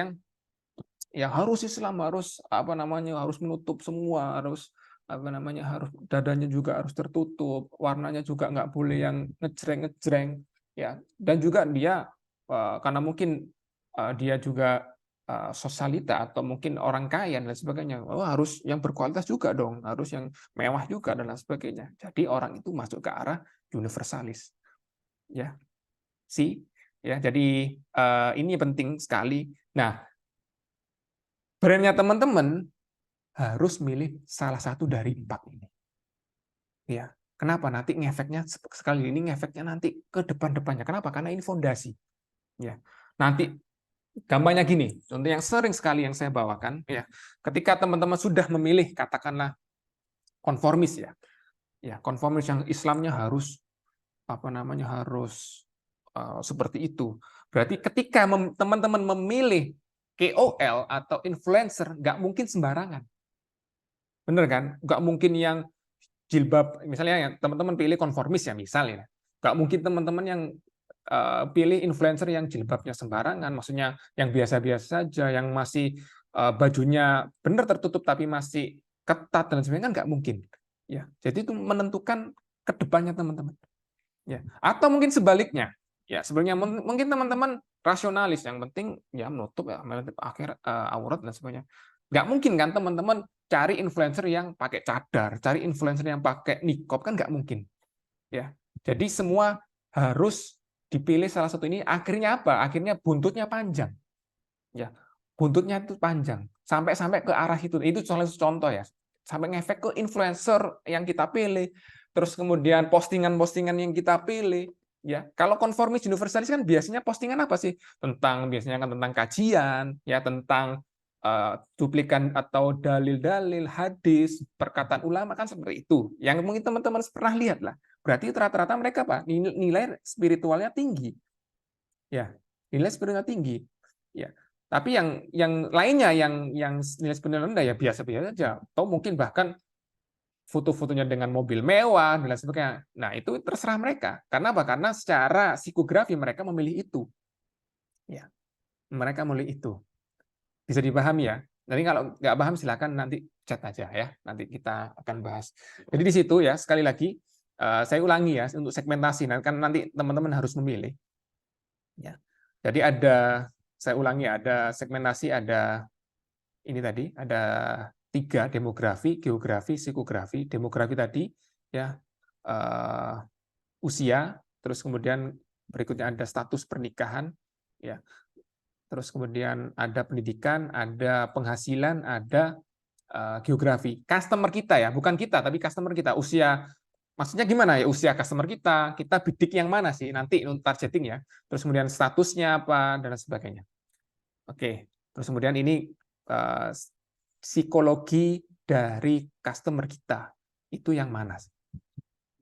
yang harus Islam, harus harus menutup semua, harus harus dadanya juga harus tertutup, warnanya juga nggak boleh yang ngejreng ya. Dan juga dia karena mungkin dia juga sosialita atau mungkin orang kaya dan sebagainya. Oh, harus yang berkualitas juga dong, harus yang mewah juga dan lain sebagainya. Jadi orang itu masuk ke arah universalis. Ya, ya. Jadi ini penting sekali. Nah, brandnya teman-teman harus milih salah satu dari 4 ini. Ya, kenapa? Nanti ngefeknya sekali ini ngefeknya nanti ke depan-depannya. Kenapa? Karena ini fondasi. Ya, nanti gampangnya gini, contoh yang sering sekali yang saya bawakan, ya, ketika teman-teman sudah memilih katakanlah konformis ya konformis yang Islamnya harus harus seperti itu. Berarti ketika teman-teman memilih KOL atau influencer, nggak mungkin sembarangan, bener kan? Nggak mungkin yang jilbab, misalnya yang teman-teman pilih konformis ya misalnya, nggak mungkin teman-teman yang pilih influencer yang jilbabnya sembarangan, maksudnya yang biasa-biasa saja, yang masih bajunya benar tertutup tapi masih ketat dan sebagainya, kan nggak mungkin. Ya, jadi itu menentukan ke depannya teman-teman. Ya, atau mungkin sebaliknya. Ya, sebenarnya mungkin teman-teman rasionalis, yang penting ya menutup aurat dan sebagainya. Nggak mungkin kan teman-teman cari influencer yang pakai cadar, cari influencer yang pakai niqab, kan nggak mungkin. Ya, jadi semua harus dipilih salah satu ini. Akhirnya apa? Akhirnya buntutnya panjang. Ya, buntutnya itu panjang sampai ke arah itu. Itu salah satu contoh ya. Sampai ngefek ke influencer yang kita pilih, terus kemudian postingan-postingan yang kita pilih. Ya, kalau konformis universalis kan biasanya postingan apa sih? Biasanya kan tentang kajian, ya, tentang duplikan atau dalil-dalil hadis, perkataan ulama, kan seperti itu. Yang mungkin teman-teman pernah lihat lah. Berarti rata-rata mereka apa? Nilai spiritualnya tinggi. Ya, nilai spiritualnya tinggi. Ya. Tapi yang lainnya yang nilai spiritualnya rendah ya biasa-biasa saja. Atau mungkin bahkan foto-fotonya dengan mobil mewah dan lain sebagainya. Nah, itu terserah mereka. Karena apa? Karena secara psikografi mereka memilih itu. Ya, mereka memilih itu. Bisa dipahami ya. Nanti kalau nggak paham silakan nanti chat aja ya. Nanti kita akan bahas. Jadi di situ ya, sekali lagi saya ulangi ya untuk segmentasi. Kan nanti teman-teman harus memilih. Ya. Jadi saya ulangi, ada segmentasi, ada ini tadi, ada 3, demografi, geografi, psikografi. Demografi tadi ya usia, terus kemudian berikutnya ada status pernikahan, ya. Terus kemudian ada pendidikan, ada penghasilan, ada geografi. Customer kita ya, bukan kita, tapi customer kita. Usia, maksudnya gimana ya usia customer kita bidik yang mana sih nanti untuk targeting ya. Terus kemudian statusnya apa, dan sebagainya. Oke, terus kemudian ini psikologi dari customer kita. Itu yang mana?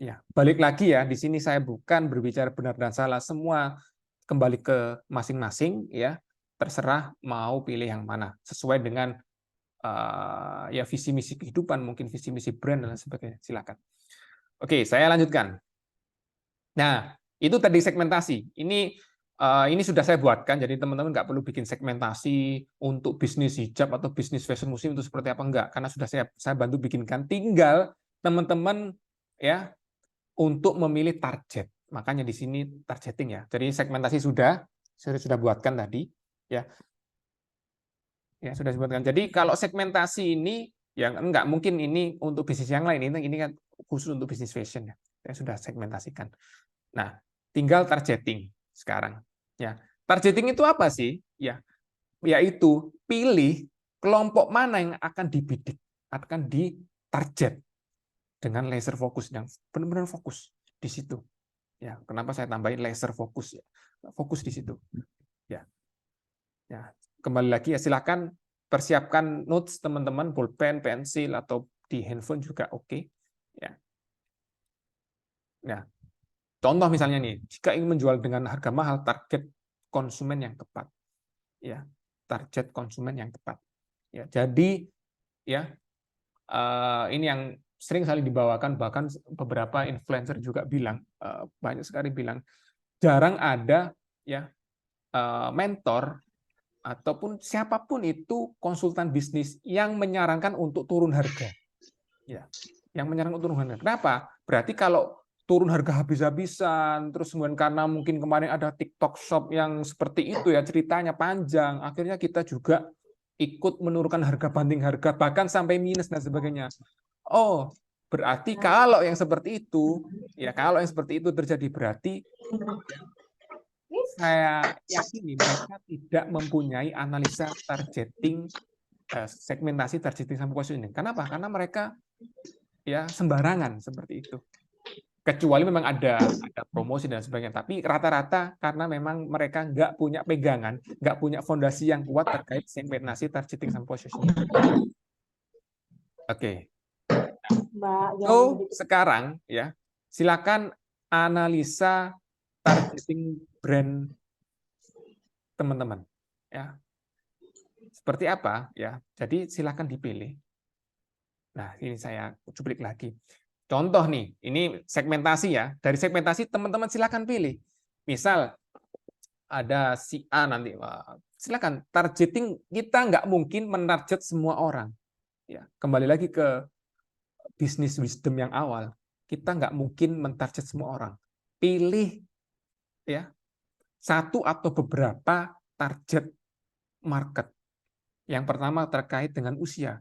Ya, balik lagi ya, di sini saya bukan berbicara benar dan salah, semua kembali ke masing-masing ya. Terserah mau pilih yang mana sesuai dengan ya visi misi kehidupan, mungkin visi misi brand dan sebagainya. Silakan. Oke, saya lanjutkan. Nah, itu tadi segmentasi. Ini sudah saya buatkan, jadi teman-teman nggak perlu bikin segmentasi untuk bisnis hijab atau bisnis fashion muslim itu seperti apa, enggak, karena sudah saya bantu bikinkan. Tinggal teman-teman ya untuk memilih target. Makanya di sini targeting ya. Jadi segmentasi saya sudah buatkan tadi ya. Ya, sudah disebutkan. Jadi kalau segmentasi ini yang enggak mungkin ini untuk bisnis yang lain, ini kan khusus untuk bisnis fashion ya. Saya sudah segmentasikan. Nah, tinggal targeting sekarang. Ya, targeting itu apa sih? Ya, yaitu pilih kelompok mana yang akan dibidik, akan ditarget dengan laser fokus, yang benar-benar fokus di situ. Ya, kenapa saya tambahin laser fokus ya? Fokus di situ. Ya. Ya, kembali lagi ya, silakan persiapkan notes teman-teman, pulpen, pensil, atau di handphone juga oke. Ya. Nah, contoh misalnya nih, jika ingin menjual dengan harga mahal, target konsumen yang tepat. Ya, target konsumen yang tepat. Ya, jadi ya ini yang sering kali dibawakan, bahkan beberapa influencer juga bilang, banyak sekali bilang, jarang ada ya mentor ataupun siapapun itu konsultan bisnis yang menyarankan untuk turun harga. Ya, yang menyarankan untuk turun harga. Kenapa? Berarti kalau turun harga habis-habisan, terus kemudian karena mungkin kemarin ada TikTok Shop yang seperti itu ya, ceritanya panjang, akhirnya kita juga ikut menurunkan harga banding harga, bahkan sampai minus dan sebagainya. Oh, berarti kalau yang seperti itu, ya kalau yang seperti itu terjadi, berarti saya yakini mereka tidak mempunyai analisa targeting, segmentasi targeting sama positioning. Kenapa? Karena mereka ya sembarangan seperti itu. Kecuali memang ada promosi dan sebagainya. Tapi rata-rata karena memang mereka nggak punya pegangan, nggak punya fondasi yang kuat terkait segmentasi, targeting, sama positioning. Oke. Mbak, So, sekarang ya, silakan analisa targeting brand teman-teman. Ya, seperti apa? Ya, jadi silakan dipilih. Nah, ini saya cuplik lagi. Contoh nih, ini segmentasi ya. Dari segmentasi teman-teman silakan pilih. Misal ada si A nanti, silakan targeting, kita nggak mungkin menarget semua orang. Ya, kembali lagi ke bisnis wisdom yang awal, kita nggak mungkin mentarget semua orang. Pilih ya satu atau beberapa target market. Yang pertama terkait dengan usia.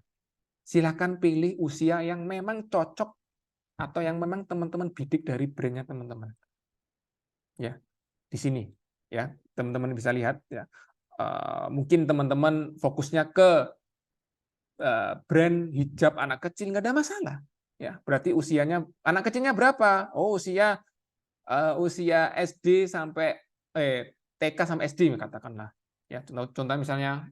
Silakan pilih usia yang memang cocok atau yang memang teman-teman bidik dari brandnya teman-teman. Ya, di sini ya teman-teman bisa lihat ya. Mungkin teman-teman fokusnya ke brand hijab anak kecil, nggak ada masalah. Ya, berarti usianya anak kecilnya berapa? Oh, usia SD sampai TK sampai SD katakanlah. Ya, contoh misalnya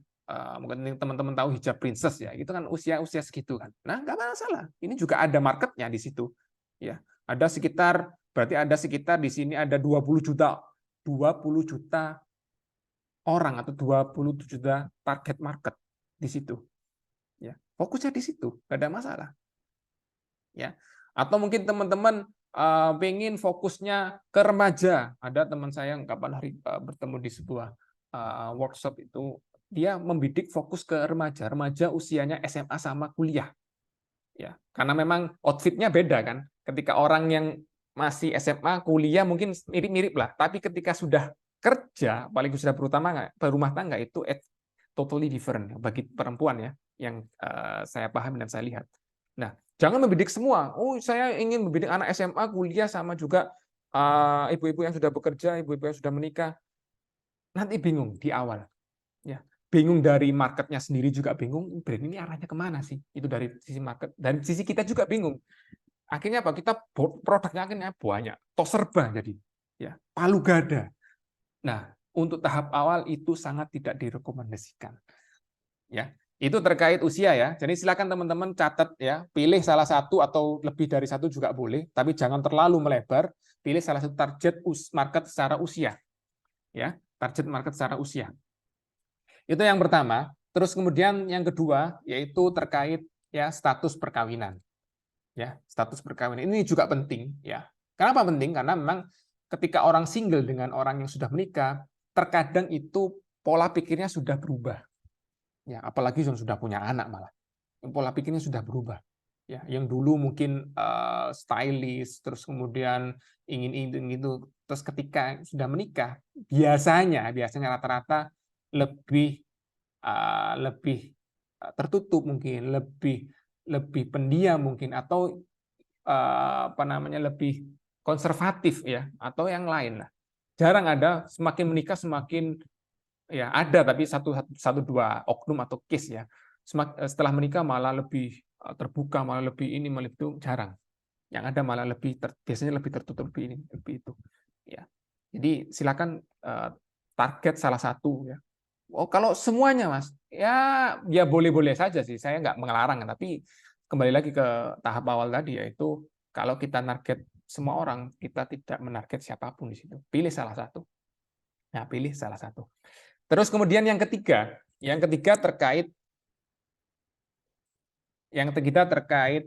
mungkin teman-teman tahu hijab princess ya, itu kan usia segitu kan. Nah, nggak masalah. Ini juga ada marketnya di situ. Ya, ada sekitar berarti ada sekitar di sini ada 20 juta orang atau 20 juta target market di situ. Ya, fokusnya di situ, nggak ada masalah. Ya, atau mungkin teman-teman pengen fokusnya ke remaja. Ada teman saya yang kapan hari bertemu di sebuah workshop itu, dia membidik fokus ke remaja. Remaja usianya SMA sama kuliah. Ya, karena memang outfitnya beda kan. Ketika orang yang masih SMA, kuliah mungkin mirip-mirip lah. Tapi ketika sudah kerja, paling sudah berumah tangga itu totally different bagi perempuan ya, yang saya paham dan saya lihat. Nah, jangan membidik semua. Oh, saya ingin membidik anak SMA, kuliah, sama juga ibu-ibu yang sudah bekerja, ibu-ibu yang sudah menikah. Nanti bingung di awal. Ya, bingung dari marketnya sendiri juga bingung. Brand ini arahnya kemana sih? Itu dari sisi market. Dan sisi kita juga bingung. Akhirnya apa? Kita produknya akhirnya banyak. Tos serba jadi. Ya, palu gada. Nah, untuk tahap awal itu sangat tidak direkomendasikan. Ya, itu terkait usia ya. Jadi silakan teman-teman catat ya, pilih salah satu atau lebih dari satu juga boleh, tapi jangan terlalu melebar. Pilih salah satu target market secara usia. Ya, target market secara usia. Itu yang pertama. Terus kemudian yang kedua yaitu terkait ya status perkawinan. Ya, status perkawinan ini juga penting ya. Kenapa penting? Karena memang ketika orang single dengan orang yang sudah menikah, terkadang itu pola pikirnya sudah berubah. Ya, apalagi sudah punya anak malah. Pola pikirnya sudah berubah. Ya, yang dulu mungkin stylish, terus kemudian ingin itu, terus ketika sudah menikah, biasanya rata-rata lebih tertutup mungkin, lebih pendiam mungkin, atau lebih konservatif ya, atau yang lain lah. Jarang ada semakin menikah semakin ya ada, tapi satu dua oknum atau case ya. Setelah menikah malah lebih terbuka, malah lebih ini, malah itu jarang. Yang ada malah biasanya lebih tertutup, lebih itu. Ya. Jadi silakan target salah satu ya. Oh, kalau semuanya Mas, ya boleh-boleh saja sih. Saya nggak mengelarang, tapi kembali lagi ke tahap awal tadi, yaitu kalau kita target semua orang, kita tidak menarget siapapun di situ. Pilih salah satu. Nah, pilih salah satu. Terus kemudian yang ketiga terkait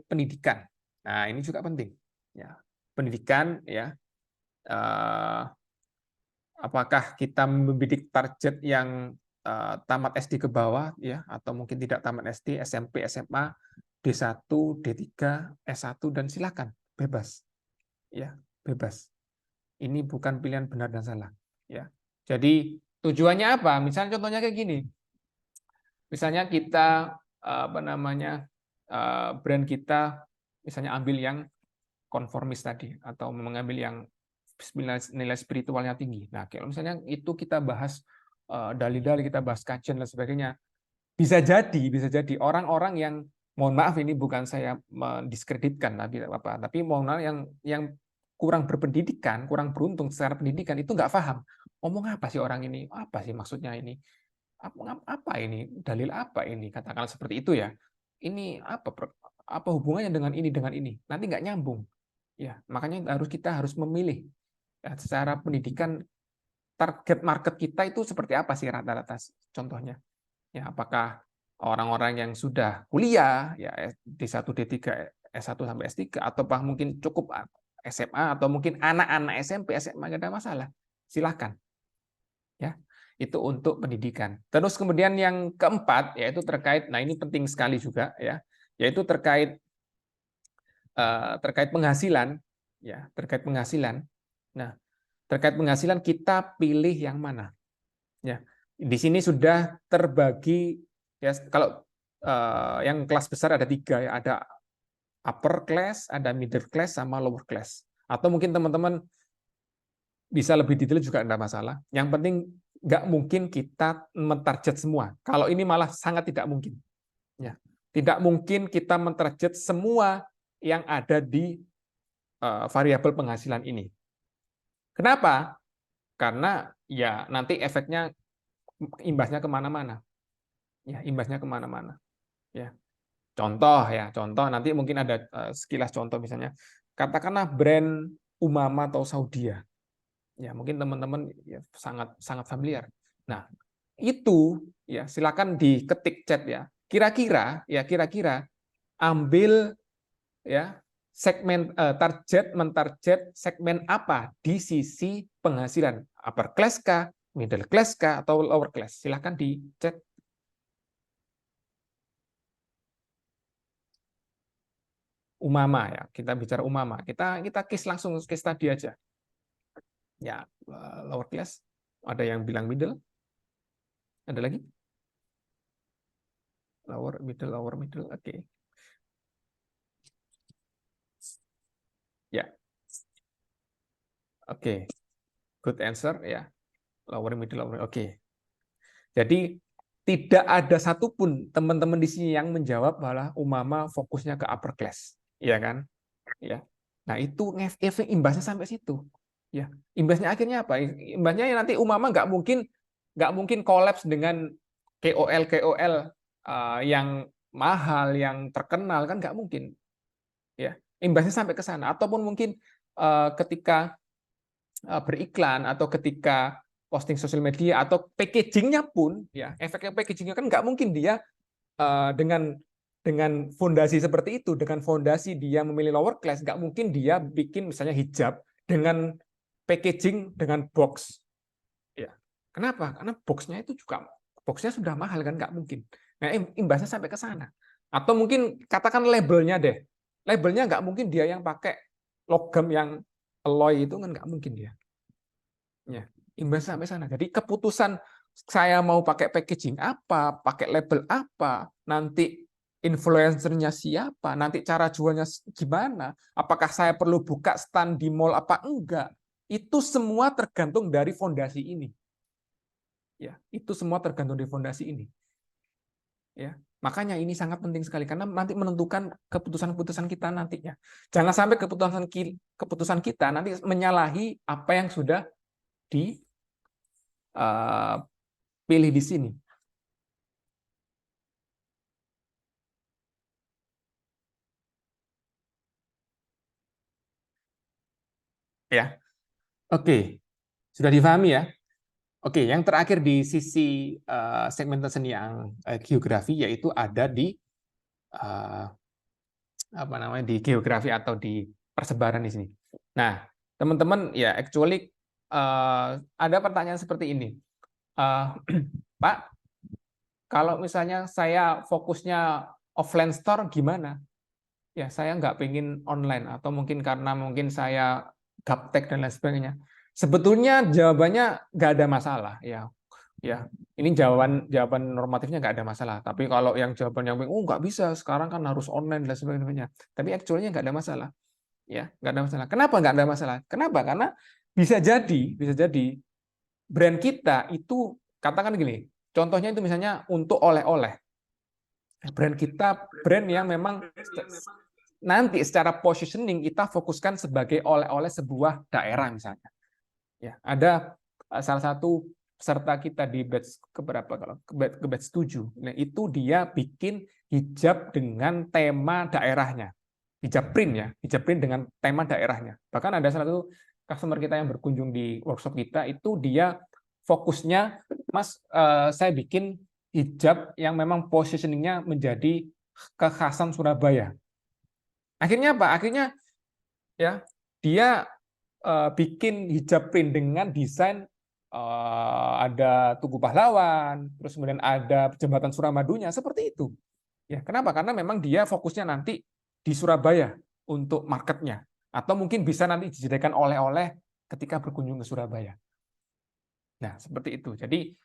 pendidikan. Nah, ini juga penting. Ya, pendidikan ya. Apakah kita membidik target yang tamat SD ke bawah ya, atau mungkin tidak tamat SD, SMP, SMA, D1, D3, S1, dan silakan bebas. Ya, bebas. Ini bukan pilihan benar dan salah. Ya. Jadi tujuannya apa? Misalnya contohnya kayak gini. Misalnya kita brand kita misalnya ambil yang konformis tadi atau mengambil yang nilai spiritualnya tinggi. Nah, kalau misalnya itu kita bahas dalil-dalil, kita bahas kajian dan sebagainya, bisa jadi orang-orang yang, mohon maaf ini bukan saya mendiskreditkan tapi mohon maaf yang kurang berpendidikan, kurang beruntung secara pendidikan itu nggak paham. Ngomong apa sih orang ini? Apa sih maksudnya ini? Apa ini? Dalil apa ini? Katakanlah seperti itu ya. Ini apa hubungannya dengan ini dengan ini? Nanti nggak nyambung. Ya, makanya kita harus memilih ya, secara pendidikan target market kita itu seperti apa sih rata-rata contohnya? Ya, apakah orang-orang yang sudah kuliah ya D1, D3, S1 sampai S3 atau mungkin cukup SMA atau mungkin anak-anak SMP, SMA nggak ada masalah. Silakan. Ya. Itu untuk pendidikan. Terus kemudian yang keempat yaitu terkait, nah ini penting sekali juga ya, yaitu terkait penghasilan ya, terkait penghasilan. Nah, terkait penghasilan kita pilih yang mana? Ya. Di sini sudah terbagi ya, kalau yang kelas besar ada 3 ya, ada upper class, ada middle class sama lower class. Atau mungkin teman-teman bisa lebih detail juga tidak masalah. Yang penting nggak mungkin kita mentarget semua. Kalau ini malah sangat tidak mungkin. Ya. Tidak mungkin kita mentarget semua yang ada di variabel penghasilan ini. Kenapa? Karena ya nanti efeknya imbasnya kemana-mana. Ya, imbasnya kemana-mana. Ya. Contoh nanti mungkin ada sekilas contoh misalnya. Katakanlah brand Umama atau Saudia. Ya, mungkin teman-teman ya, sangat sangat familiar. Nah, itu ya silakan diketik chat ya. Kira-kira ambil ya segmen mentarget segmen apa di sisi penghasilan, upper class kah, middle class kah atau lower class. Silakan di chat. Umama ya, kita bicara Umama. Kita case langsung case tadi aja. Ya, lower class, ada yang bilang middle. Ada lagi? Lower middle. Oke. Okay. Ya. Oke. Okay. Good answer ya. Lower middle. Oke. Okay. Jadi tidak ada satupun teman-teman di sini yang menjawab bahwa Umama fokusnya ke upper class, ya kan? Ya. Nah, itu efek imbasnya sampai situ. Ya. Imbasnya akhirnya apa? Imbasnya nanti Umama nggak mungkin kolaps dengan KOL yang mahal, yang terkenal, kan nggak mungkin. Ya. Imbasnya sampai ke sana. Ataupun mungkin ketika beriklan atau ketika posting sosial media atau packagingnya pun, ya efeknya packagingnya kan nggak mungkin dia dengan fondasi seperti itu, dengan fondasi dia memilih lower class, nggak mungkin dia bikin misalnya hijab dengan packaging dengan box. Ya. Kenapa? Karena boxnya sudah mahal kan, nggak mungkin. Nah, imbasnya sampai ke sana. Atau mungkin katakan labelnya deh, labelnya nggak mungkin dia yang pakai logam yang alloy itu kan nggak mungkin dia. Ya, imbas sampai sana. Jadi keputusan saya mau pakai packaging apa, pakai label apa, nanti influencernya siapa, nanti cara jualnya gimana, apakah saya perlu buka stand di mall apa enggak, itu semua tergantung dari fondasi ini. Ya, itu semua tergantung dari fondasi ini. Ya, makanya ini sangat penting sekali karena nanti menentukan keputusan-keputusan kita nantinya. Jangan sampai keputusan kita nanti menyalahi apa yang sudah dipilih di sini. Ya, oke, sudah difahami ya. Oke, yang terakhir di sisi segmentation yang geografi yaitu ada di di geografi atau di persebaran di sini. Nah, teman-teman ya actually ada pertanyaan seperti ini. Pak, kalau misalnya saya fokusnya offline store gimana? Ya, saya nggak pengen online atau mungkin karena mungkin saya gaptek dan lain sebagainya. Sebetulnya jawabannya nggak ada masalah, ya. Ya, ini jawaban normatifnya nggak ada masalah. Tapi kalau yang jawaban yang nggak bisa, sekarang kan harus online dan sebagainya. Tapi actualnya nggak ada masalah, ya, nggak ada masalah. Kenapa nggak ada masalah? Kenapa? Karena bisa jadi brand kita itu, katakan gini, contohnya itu misalnya untuk oleh-oleh. Brand kita brand yang memang nanti secara positioning kita fokuskan sebagai oleh-oleh sebuah daerah misalnya. Ya, ada salah satu peserta kita di batch keberapa, kalau ke batch 7. Nah, itu dia bikin hijab dengan tema daerahnya. Hijab print, ya, hijab print dengan tema daerahnya. Bahkan ada salah satu customer kita yang berkunjung di workshop kita, itu dia fokusnya, Mas, saya bikin hijab yang memang positioningnya menjadi kekhasan Surabaya. Akhirnya apa? Akhirnya, ya, dia bikin hijab print dengan desain ada Tugu Pahlawan, terus kemudian ada Jembatan Suramadunya, seperti itu. Ya, kenapa? Karena memang dia fokusnya nanti di Surabaya untuk marketnya, atau mungkin bisa nanti dijadikan oleh-oleh ketika berkunjung ke Surabaya. Nah, seperti itu. Jadi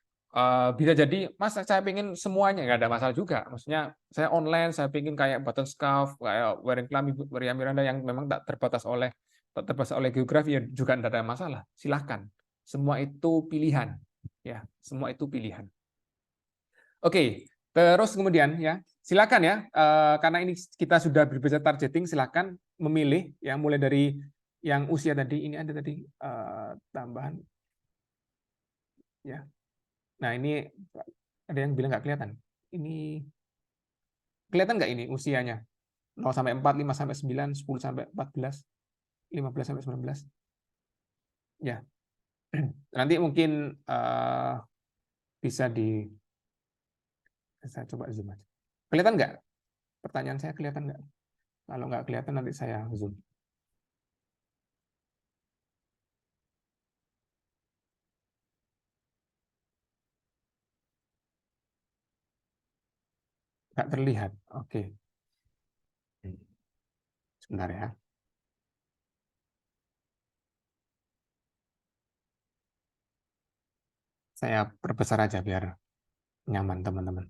bisa jadi, Mas, saya pengen semuanya, nggak ada masalah juga. Maksudnya saya online, saya pengen kayak button scarf, kayak wearing clam Ibu Maria Miranda yang memang tak terbatas oleh geografi, ya juga tidak ada masalah. Silahkan. Semua itu pilihan. Ya, semua itu pilihan. Oke, terus kemudian, ya, silakan, ya, karena ini kita sudah berbicara targeting, silakan memilih, ya, mulai dari yang usia tadi. Ini ada tadi tambahan, ya. Nah, ini ada yang bilang nggak kelihatan. Ini kelihatan nggak ini usianya? 0 sampai 4, 5 sampai 9, 10 sampai 14, 15 sampai 19. Ya. Nanti mungkin bisa saya coba zoom aja. Kelihatan nggak? Pertanyaan saya kelihatan nggak? Kalau nggak kelihatan nanti saya zoom. Nggak terlihat. Oke. Sebentar, ya. Saya perbesar aja biar nyaman, teman-teman.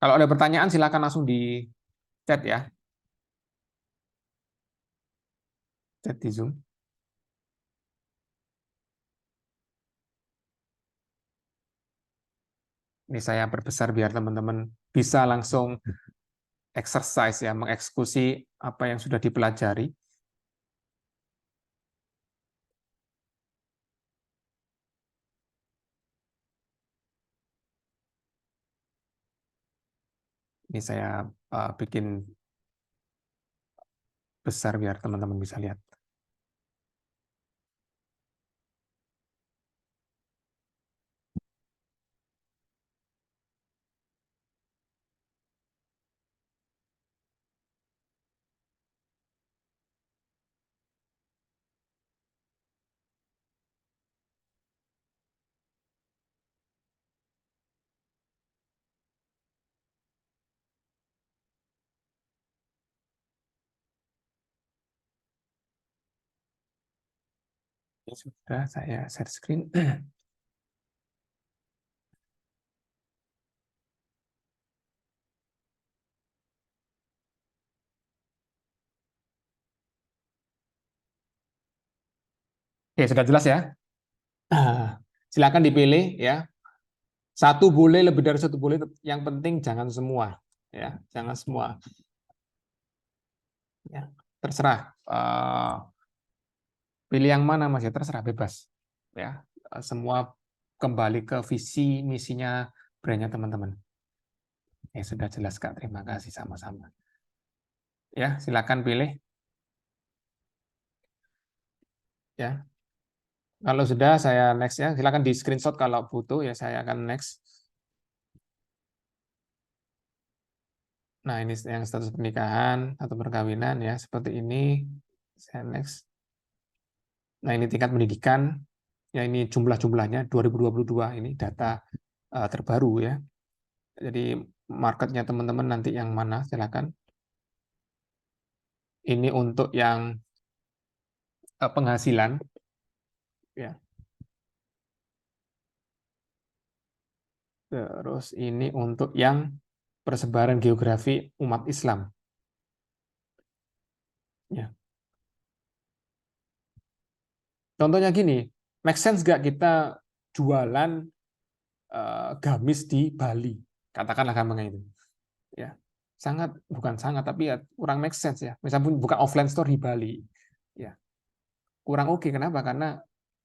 Kalau ada pertanyaan silakan langsung di chat, ya. Chat di Zoom. Ini saya perbesar biar teman-teman bisa langsung exercise, ya, mengeksekusi apa yang sudah dipelajari. Ini saya bikin besar biar teman-teman bisa lihat. Ini sudah saya share screen. Oke, sudah jelas, ya. Silakan dipilih, ya. Satu boleh, lebih dari satu boleh. Yang penting jangan semua, ya. Jangan semua. Ya, terserah. Pilih yang mana, Mas, ya, terserah, bebas. Ya, semua kembali ke visi misinya brandnya teman-teman. Ya, sudah jelas, Kak. Terima kasih, sama-sama. Ya, silakan pilih. Ya. Kalau sudah, saya next, ya. Silakan di screenshot kalau butuh, ya, saya akan next. Nah, ini yang status pernikahan atau perkawinan, ya, seperti ini. Saya next. Nah, ini tingkat pendidikan. Ya, ini jumlah-jumlahnya 2022 ini data terbaru ya. Jadi marketnya teman-teman nanti yang mana silakan. Ini untuk yang penghasilan ya. Terus ini untuk yang persebaran geografi umat Islam ya. Contohnya gini, make sense nggak kita jualan gamis di Bali? Katakanlah gampangnya itu. Ya, sangat bukan sangat tapi ya kurang make sense ya. Misalnya buka offline store di Bali, ya kurang oke. Kenapa? Karena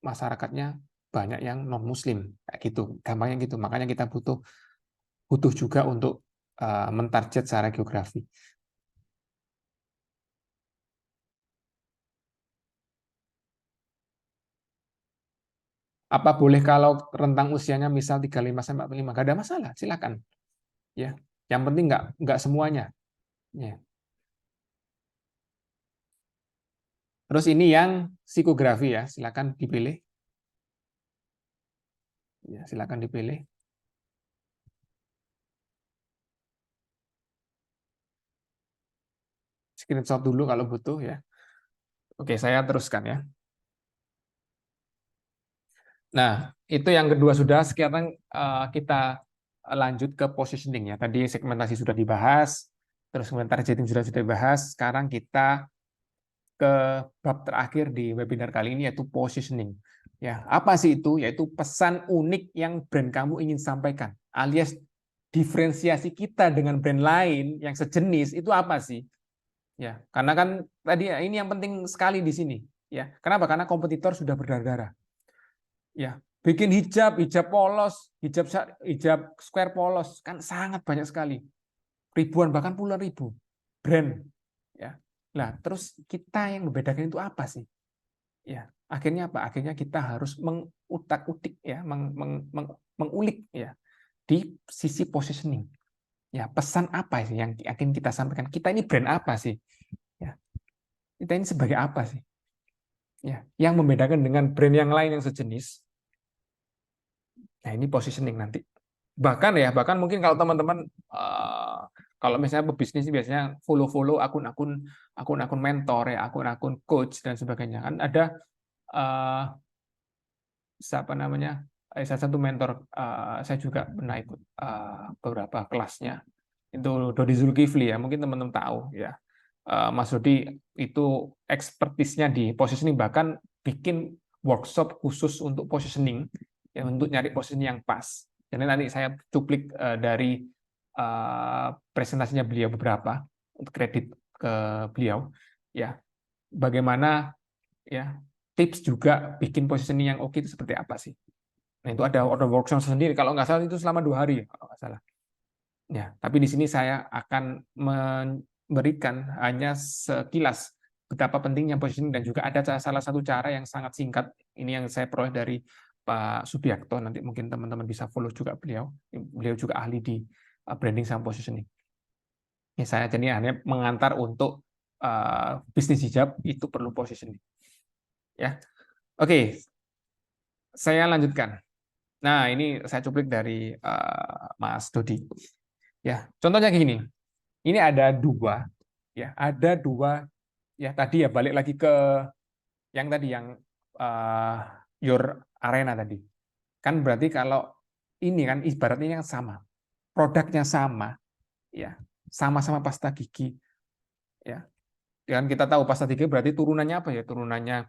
masyarakatnya banyak yang non Muslim kayak gitu. Gampangnya gitu. Makanya kita butuh butuh juga untuk mentarget secara geografi. Apa boleh kalau rentang usianya misal 35 sampai 45? Nggak ada masalah, silakan. Ya, yang penting nggak semuanya. Ya. Terus ini yang psikografi ya, silakan dipilih. Ya, silakan dipilih. Screenshot dulu kalau butuh ya. Oke, saya teruskan ya. Nah, itu yang kedua sudah. Sekarang kita lanjut ke positioning ya. Tadi segmentasi sudah dibahas, terus kemudian targeting sudah dibahas. Sekarang kita ke bab terakhir di webinar kali ini yaitu positioning. Ya, apa sih itu? Yaitu pesan unik yang brand kamu ingin sampaikan, alias diferensiasi kita dengan brand lain yang sejenis itu apa sih? Ya, karena kan tadi ini yang penting sekali di sini. Ya, kenapa? Karena kompetitor sudah berdarah-darah. Ya, bikin hijab polos, hijab square polos kan sangat banyak sekali, ribuan bahkan puluhan ribu brand. Ya, nah terus kita yang membedakan itu apa sih? Ya, akhirnya apa? Akhirnya kita harus mengutak-utik ya, mengulik ya di sisi positioning. Ya, pesan apa sih yang akan kita sampaikan? Kita ini brand apa sih? Ya, kita ini sebagai apa sih? Ya, yang membedakan dengan brand yang lain yang sejenis. Nah, ini positioning nanti. Bahkan mungkin kalau teman-teman kalau misalnya pebisnis biasanya follow akun-akun mentor ya, akun-akun coach dan sebagainya. Kan ada uh, siapa namanya? Salah satu mentor saya juga pernah ikut beberapa kelasnya. Itu Dodi Zulkifli ya, mungkin teman-teman tahu ya. Mas Dodi itu ekspertisnya di positioning, bahkan bikin workshop khusus untuk positioning ya, untuk nyari positioning yang pas. Jadi nanti saya cuplik dari presentasinya beliau beberapa untuk kredit ke beliau ya, bagaimana ya tips juga bikin positioning yang oke itu seperti apa sih. Nah, itu ada workshop sendiri kalau nggak salah itu selama 2 hari kalau nggak salah. Ya, tapi di sini saya akan memberikan hanya sekilas betapa pentingnya positioning dan juga ada salah satu cara yang sangat singkat ini yang saya peroleh dari Pak Subiakto, nanti mungkin teman-teman bisa follow juga beliau. Beliau juga ahli di branding sama positioning. Ya, saya jadi hanya mengantar untuk bisnis hijab itu perlu positioning. Ya, oke, saya lanjutkan. Nah, ini saya cuplik dari Mas Dodi. Ya, contohnya gini. Ini ada dua ya tadi ya balik lagi ke yang tadi yang uh, your arena tadi. Kan berarti kalau ini kan ibaratnya yang sama, produknya sama, ya sama-sama pasta gigi, ya. Dan kita tahu pasta gigi berarti turunannya apa ya? Turunannya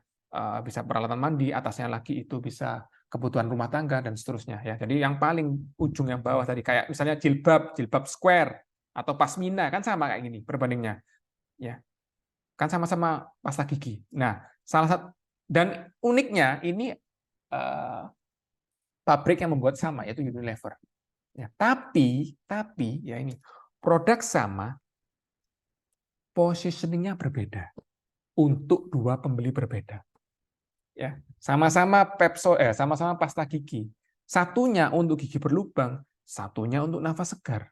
bisa peralatan mandi, atasnya lagi itu bisa kebutuhan rumah tangga dan seterusnya ya. Jadi yang paling ujung yang bawah tadi kayak misalnya jilbab square atau pasmina kan sama kayak gini perbandingnya. Ya, kan sama-sama pasta gigi. Nah, salah satu dan uniknya ini pabrik yang membuat sama yaitu Unilever. Ya, tapi ya ini produk sama, positioningnya berbeda untuk dua pembeli berbeda. Ya, sama-sama sama-sama pasta gigi. Satunya untuk gigi berlubang, satunya untuk nafas segar.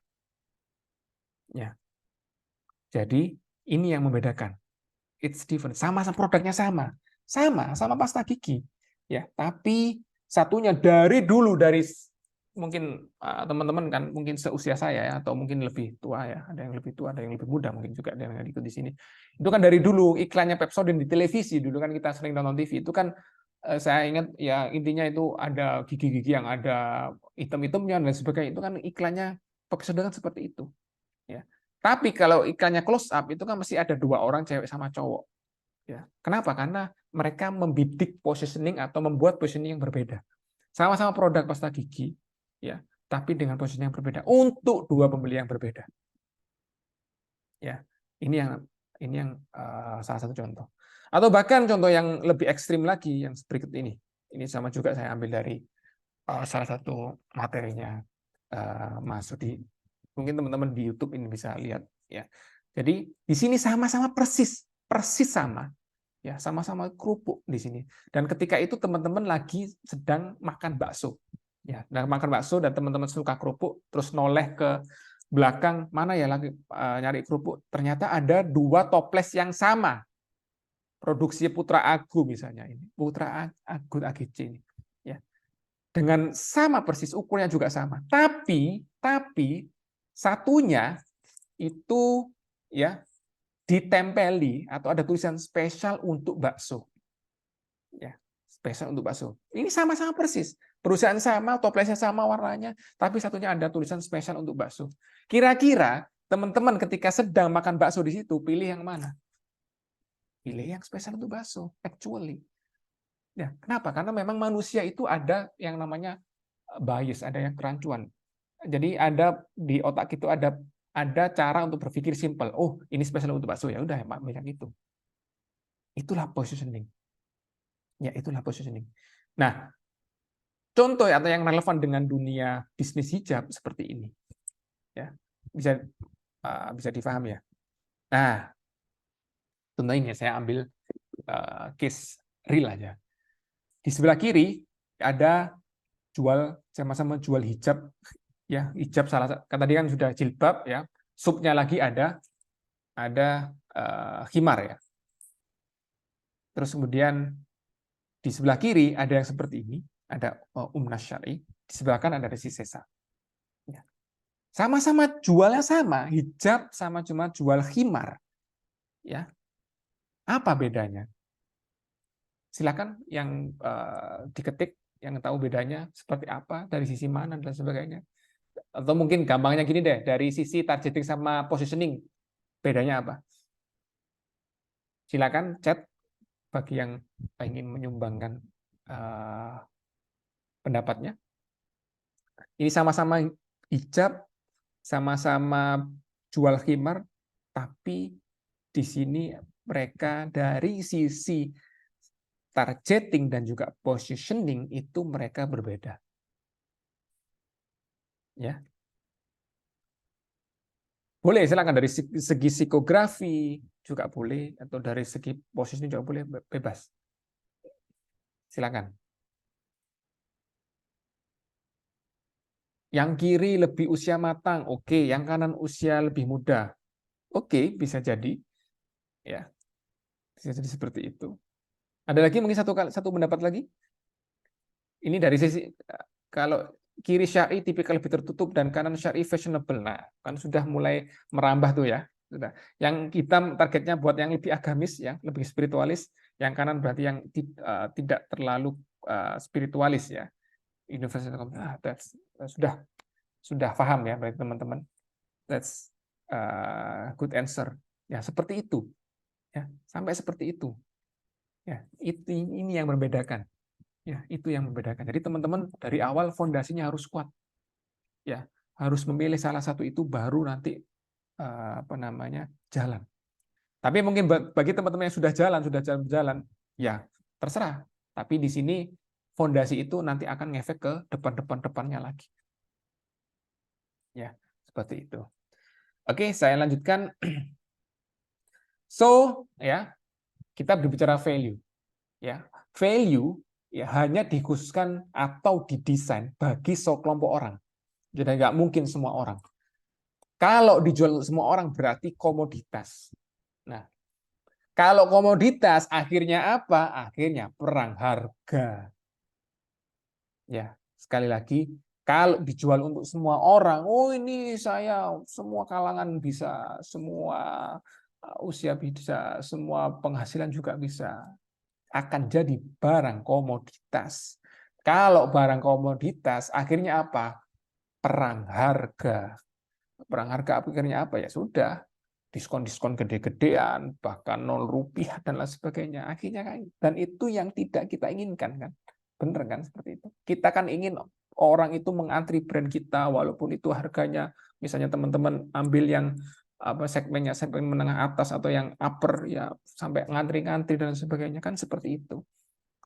Ya. Jadi ini yang membedakan. It's different. Sama-sama produknya sama. Sama pasta gigi. Ya, tapi satunya dari dulu, dari mungkin teman-teman kan mungkin seusia saya ya, atau mungkin lebih tua ya, ada yang lebih tua, ada yang lebih muda mungkin juga ada yang ikut di sini. Itu kan dari dulu iklannya Pepsodent di televisi dulu kan kita sering nonton TV itu kan, saya ingat ya intinya itu ada gigi-gigi yang ada item-itemnya dan sebagainya, itu kan iklannya Pepsodent kan seperti itu ya. Tapi kalau iklannya close up itu kan mesti ada dua orang, cewek sama cowok ya. Kenapa? Karena mereka membidik positioning atau membuat positioning yang berbeda. Sama-sama produk pasta gigi ya, tapi dengan positioning yang berbeda untuk dua pembeli yang berbeda. Ya. Ini yang salah satu contoh. Atau bahkan contoh yang lebih ekstrim lagi yang berikut ini. Ini sama juga saya ambil dari salah satu materinya Mas Sudi. Mungkin teman-teman di YouTube ini bisa lihat ya. Jadi di sini sama-sama persis sama ya, sama-sama kerupuk di sini. Dan ketika itu teman-teman lagi sedang makan bakso. Ya, dan makan bakso dan teman-teman suka kerupuk, terus noleh ke belakang, mana ya lagi nyari kerupuk, ternyata ada dua toples yang sama. Produksi Putra Agu misalnya ini, Putra Agu AGC ini. Ya. Dengan sama persis, ukurnya juga sama. Tapi satunya itu ya ditempeli atau ada tulisan spesial untuk bakso. Ya, spesial untuk bakso. Ini sama-sama persis. Perusahaan sama, toplesnya sama warnanya, tapi satunya ada tulisan spesial untuk bakso. Kira-kira teman-teman ketika sedang makan bakso di situ, pilih yang mana? Pilih yang spesial untuk bakso, actually. Ya, kenapa? Karena memang manusia itu ada yang namanya bias, ada yang kerancuan. Jadi ada di otak itu ada cara untuk berpikir simple. Oh, ini spesial untuk bakso, ya udah banyak itu. Itulah positioning. Ya, itulah positioning. Nah, contoh atau yang relevan dengan dunia bisnis hijab seperti ini, ya bisa difahami ya. Nah, contoh ini saya ambil case real aja. Di sebelah kiri ada sama-sama jual hijab, ya hijab salah kan tadi kan sudah jilbab ya, subnya lagi ada khimar ya. Terus kemudian di sebelah kiri ada yang seperti ini, ada Umnas Syar'i, di sebelah kanan ada Resi Sesa. Ya. Sama-sama jualnya sama, hijab sama cuma jual khimar. Ya. Apa bedanya? Silakan yang diketik, yang tahu bedanya seperti apa, dari sisi mana dan sebagainya. Atau mungkin gampangnya gini deh, dari sisi targeting sama positioning, bedanya apa? Silakan chat bagi yang ingin menyumbangkan pendapatnya. Ini sama-sama hijab, sama-sama jual khimar, tapi di sini mereka dari sisi targeting dan juga positioning itu mereka berbeda. Ya. Boleh, silakan dari segi psikografi juga boleh, atau dari segi posisi juga boleh, bebas. Silakan. Yang kiri lebih usia matang, oke. Yang kanan usia lebih muda, oke, bisa jadi. Ya, bisa jadi seperti itu. Ada lagi mungkin satu pendapat lagi. Ini dari sisi kalau kiri syar'i tipikal lebih tertutup dan kanan syar'i fashionable. Nah, kan sudah mulai merambah tuh ya. Sudah. Yang hitam targetnya buat yang lebih agamis ya, lebih spiritualis. Yang kanan berarti yang tidak terlalu spiritualis ya. Universal sudah paham ya berarti teman-teman. That's good answer. Ya, seperti itu. Ya, sampai seperti itu. Ya, ini yang membedakan. Ya, itu yang membedakan. Jadi teman-teman dari awal fondasinya harus kuat. Ya, harus memilih salah satu itu baru nanti jalan. Tapi mungkin bagi teman-teman yang sudah jalan, ya terserah. Tapi di sini fondasi itu nanti akan ngefek ke depannya lagi. Ya, seperti itu. Oke, saya lanjutkan. So, ya, kita berbicara value. Ya, value ya hanya dikhususkan atau didesain bagi sekelompok orang. Jadi nggak mungkin semua orang. Kalau dijual semua orang berarti komoditas. Nah, Kalau komoditas akhirnya apa? Akhirnya perang harga. Ya, sekali lagi, kalau dijual untuk semua orang, oh ini saya semua kalangan bisa, semua usia bisa, semua penghasilan juga bisa, akan jadi barang komoditas. Kalau barang komoditas, akhirnya apa? Perang harga. Perang harga akhirnya apa? Ya sudah, diskon-diskon gede-gedean, bahkan 0 rupiah dan lain sebagainya. Akhirnya kan, dan itu yang tidak kita inginkan kan. Bener kan seperti itu. Kita kan ingin orang itu mengantri brand kita walaupun itu harganya, misalnya teman-teman ambil yang apa segmennya segmen menengah atas atau yang upper ya sampai ngantri-ngantri dan sebagainya kan seperti itu.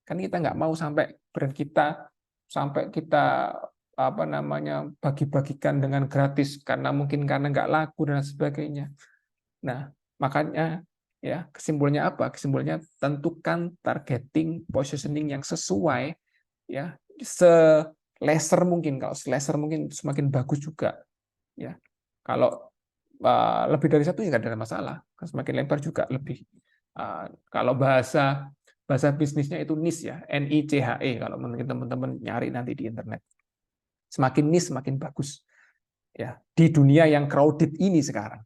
Kan kita nggak mau sampai brand kita sampai kita apa namanya bagi-bagikan dengan gratis karena mungkin karena nggak laku dan sebagainya. Nah, makanya ya kesimpulannya apa? Kesimpulannya tentukan targeting positioning yang sesuai ya seleser mungkin. Kalau seleser mungkin semakin bagus juga ya. Kalau lebih dari satu ya nggak ada masalah. Semakin lebar juga lebih. Kalau bahasa bahasa bisnisnya itu niche ya, NICHE kalau mungkin teman-teman nyari nanti di internet. Semakin niche semakin bagus ya di dunia yang crowded ini sekarang.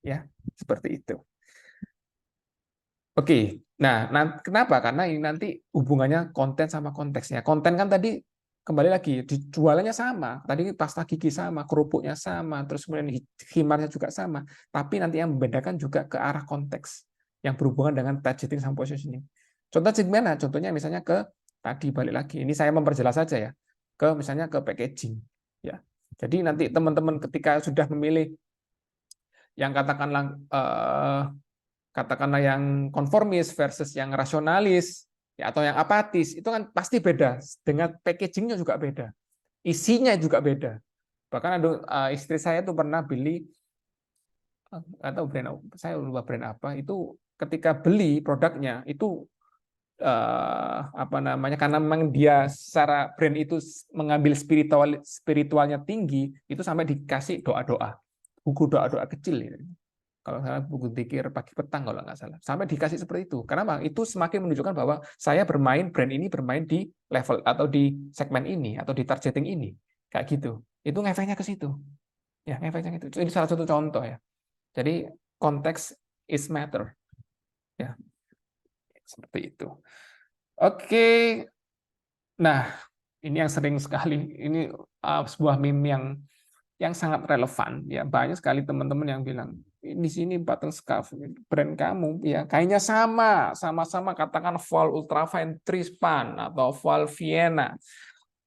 Ya, seperti itu. Oke, nah kenapa? Karena ini nanti hubungannya konten sama konteksnya. Konten kan tadi kembali lagi dijualannya sama, tadi pasta gigi sama, kerupuknya sama, terus kemudian himarnya juga sama. Tapi nanti yang membedakan juga ke arah konteks yang berhubungan dengan targeting sama positioning. Contoh gimana? Contohnya misalnya ke tadi balik lagi. Ini saya memperjelas saja ya. Ke misalnya ke packaging. Ya, jadi nanti teman-teman ketika sudah memilih yang katakanlah yang konformis versus yang rasionalis ya, atau yang apatis itu kan pasti beda dengan packagingnya juga beda, isinya juga beda. Bahkan ada istri saya tuh pernah beli atau brand saya lupa brand apa itu ketika beli produknya itu apa namanya karena memang dia secara brand itu mengambil spiritualnya tinggi itu sampai dikasih doa-doa buku doa-doa kecil ya. Kalau salah buku zikir pagi petang kalau nggak salah sampai dikasih seperti itu. Kenapa? Itu semakin menunjukkan bahwa saya brand ini bermain di level atau di segmen ini atau di targeting ini kayak gitu. Itu ngefeknya ke situ. Ya, ngefeknya itu. Ini salah satu contoh ya. Jadi konteks is matter. Ya, seperti itu. Oke. Nah, ini yang sering sekali ini sebuah meme yang sangat relevan ya, banyak sekali teman-teman yang bilang di sini button scarf brand kamu ya kayaknya sama-sama katakan Val Ultrafine Trispan atau Val Vienna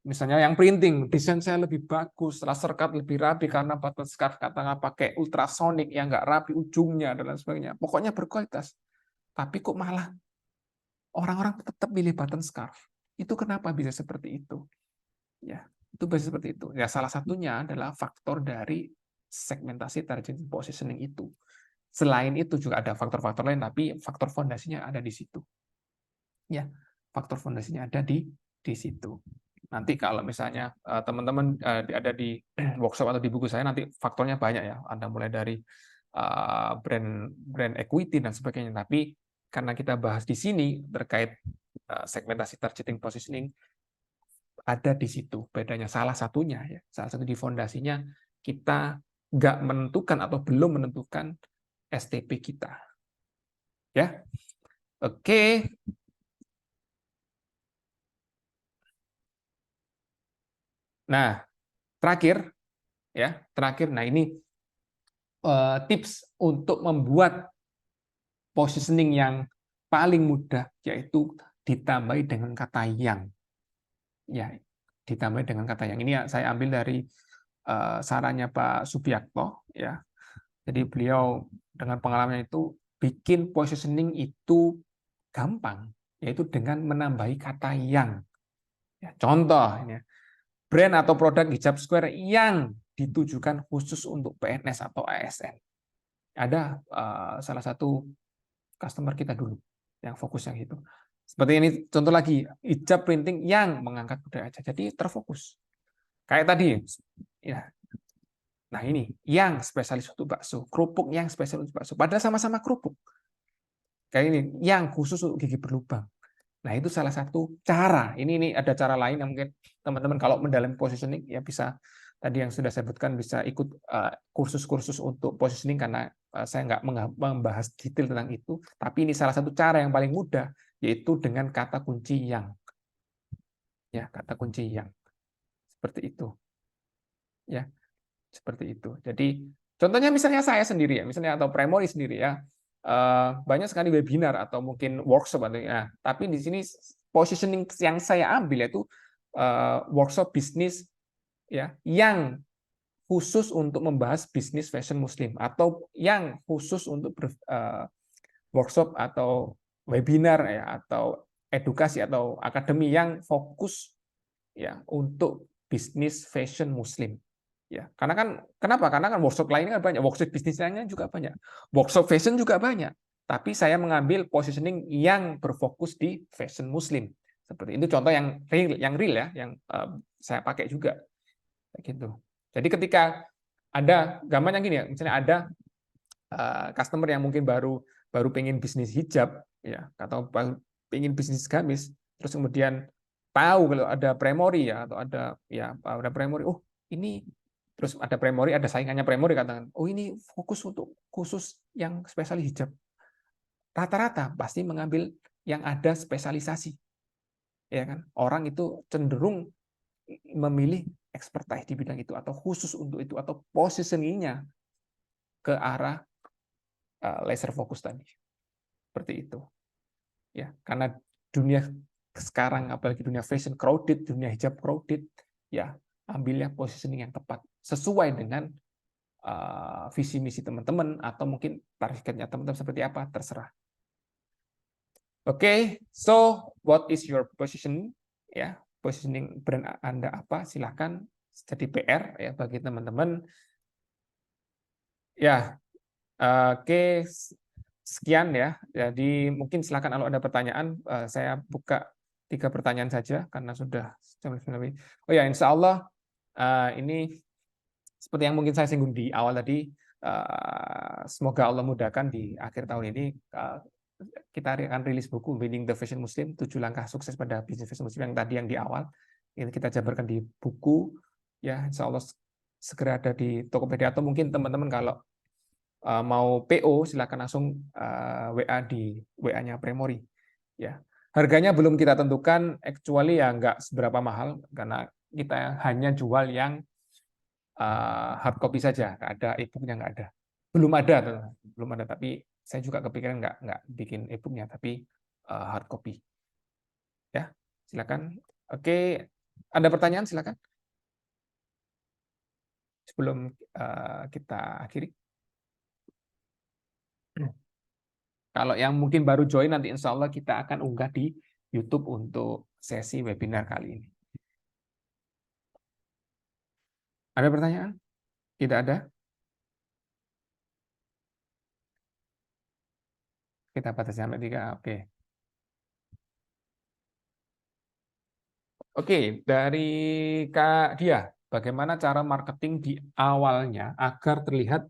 misalnya yang printing desain saya lebih bagus, laser cut lebih rapi karena button scarf katakan pakai ultrasonic yang nggak rapi ujungnya dan lain sebagainya, pokoknya berkualitas. Tapi kok malah orang-orang tetap pilih button scarf, itu kenapa bisa seperti itu ya? Itu bisa seperti itu. Ya, salah satunya adalah faktor dari segmentasi targeting positioning itu. Selain itu juga ada faktor-faktor lain, tapi faktor fondasinya ada di situ. Ya, faktor fondasinya ada di situ. Nanti kalau misalnya teman-teman ada di workshop atau di buku saya nanti faktornya banyak ya. Ada mulai dari brand equity dan sebagainya. Tapi karena kita bahas di sini terkait segmentasi targeting positioning, ada di situ bedanya, salah satunya ya, salah satu di fondasinya kita nggak menentukan atau belum menentukan STP kita ya. Oke, nah terakhir nah ini tips untuk membuat positioning yang paling mudah, yaitu ditambahi dengan kata yang ya, ditambahi dengan kata yang. Ini ya saya ambil dari sarannya Pak Subiakto ya. Jadi beliau dengan pengalaman itu bikin positioning itu gampang, yaitu dengan menambahi kata yang. Ya, contoh ini, brand atau produk hijab square yang ditujukan khusus untuk PNS atau ASN. Ada salah satu customer kita dulu yang fokus yang itu. Seperti ini contoh lagi, hijab printing yang mengangkat budaya aja. Jadi terfokus. Kayak tadi, ya. Nah ini yang spesialis untuk bakso, kerupuk yang spesialis untuk bakso. Padahal sama-sama kerupuk. kayak ini yang khusus untuk gigi berlubang. Nah, itu salah satu cara. Ini ada cara lain yang mungkin teman-teman kalau mendalami positioning ya bisa, tadi yang sudah saya sebutkan, bisa ikut kursus-kursus untuk positioning, karena saya nggak membahas detail tentang itu. Tapi ini salah satu cara yang paling mudah, yaitu dengan kata kunci yang. Ya, kata kunci yang. Seperti itu. Ya, seperti itu. Jadi contohnya misalnya saya sendiri ya, misalnya atau Premori sendiri ya. Banyak sekali webinar atau mungkin workshop atau ya, tapi di sini positioning yang saya ambil yaitu workshop bisnis ya yang khusus untuk membahas bisnis fashion muslim, atau yang khusus untuk workshop atau webinar ya, atau edukasi atau akademi yang fokus ya untuk bisnis fashion muslim. Ya, karena kan kenapa? Karena kan workshop lainnya kan banyak, workshop bisnis lainnya juga banyak, workshop fashion juga banyak. Tapi saya mengambil positioning yang berfokus di fashion muslim. Seperti itu contoh yang real ya, yang saya pakai juga. Gitu. Jadi ketika ada gambarnya gini ya, misalnya ada customer yang mungkin baru pengen bisnis hijab ya, atau pengen bisnis gamis, terus kemudian tahu kalau ada Premori ya, atau ada Premori, oh ini, terus ada Premori, ada saingannya Premori, katakan, oh ini fokus untuk khusus yang spesialis hijab. Rata-rata pasti mengambil yang ada spesialisasi. Ya kan? Orang itu cenderung memilih expertise di bidang itu, atau khusus untuk itu, atau positioning-nya ke arah laser fokus tadi. Seperti itu. Ya, karena dunia sekarang, apalagi dunia fashion crowded, dunia hijab crowded, ya ambilnya positioning yang tepat sesuai dengan visi misi teman-teman, atau mungkin targetnya teman-teman seperti apa, terserah. Oke, so what is your position? Ya, positioning brand Anda apa? Silahkan jadi PR ya bagi teman-teman. Ya, oke, sekian ya. Jadi mungkin silakan kalau ada pertanyaan, saya buka 3 pertanyaan saja karena sudah jam 9. Oh ya, insya Allah ini seperti yang mungkin saya singgung di awal tadi, semoga Allah mudahkan di akhir tahun ini kita akan rilis buku Winning the Fashion Muslim, 7 langkah sukses pada bisnis fashion muslim, yang tadi yang di awal. Ini kita jabarkan di buku ya, insya Allah segera ada di Tokopedia, atau mungkin teman-teman kalau mau PO silakan langsung WA di WA-nya Premori ya. Harganya belum kita tentukan, actually ya nggak seberapa mahal karena kita hanya jual yang hard copy saja, nggak ada e-booknya, nggak ada, belum ada. Tapi saya juga kepikiran nggak bikin e-booknya, tapi hard copy ya. Silakan. Oke, ada pertanyaan silakan sebelum kita akhiri. Kalau yang mungkin baru join, nanti insya Allah kita akan unggah di YouTube untuk sesi webinar kali ini. Ada pertanyaan? Tidak ada? Kita batasi sampai 3. Oke. Oke, dari Kak Dia, bagaimana cara marketing di awalnya agar terlihat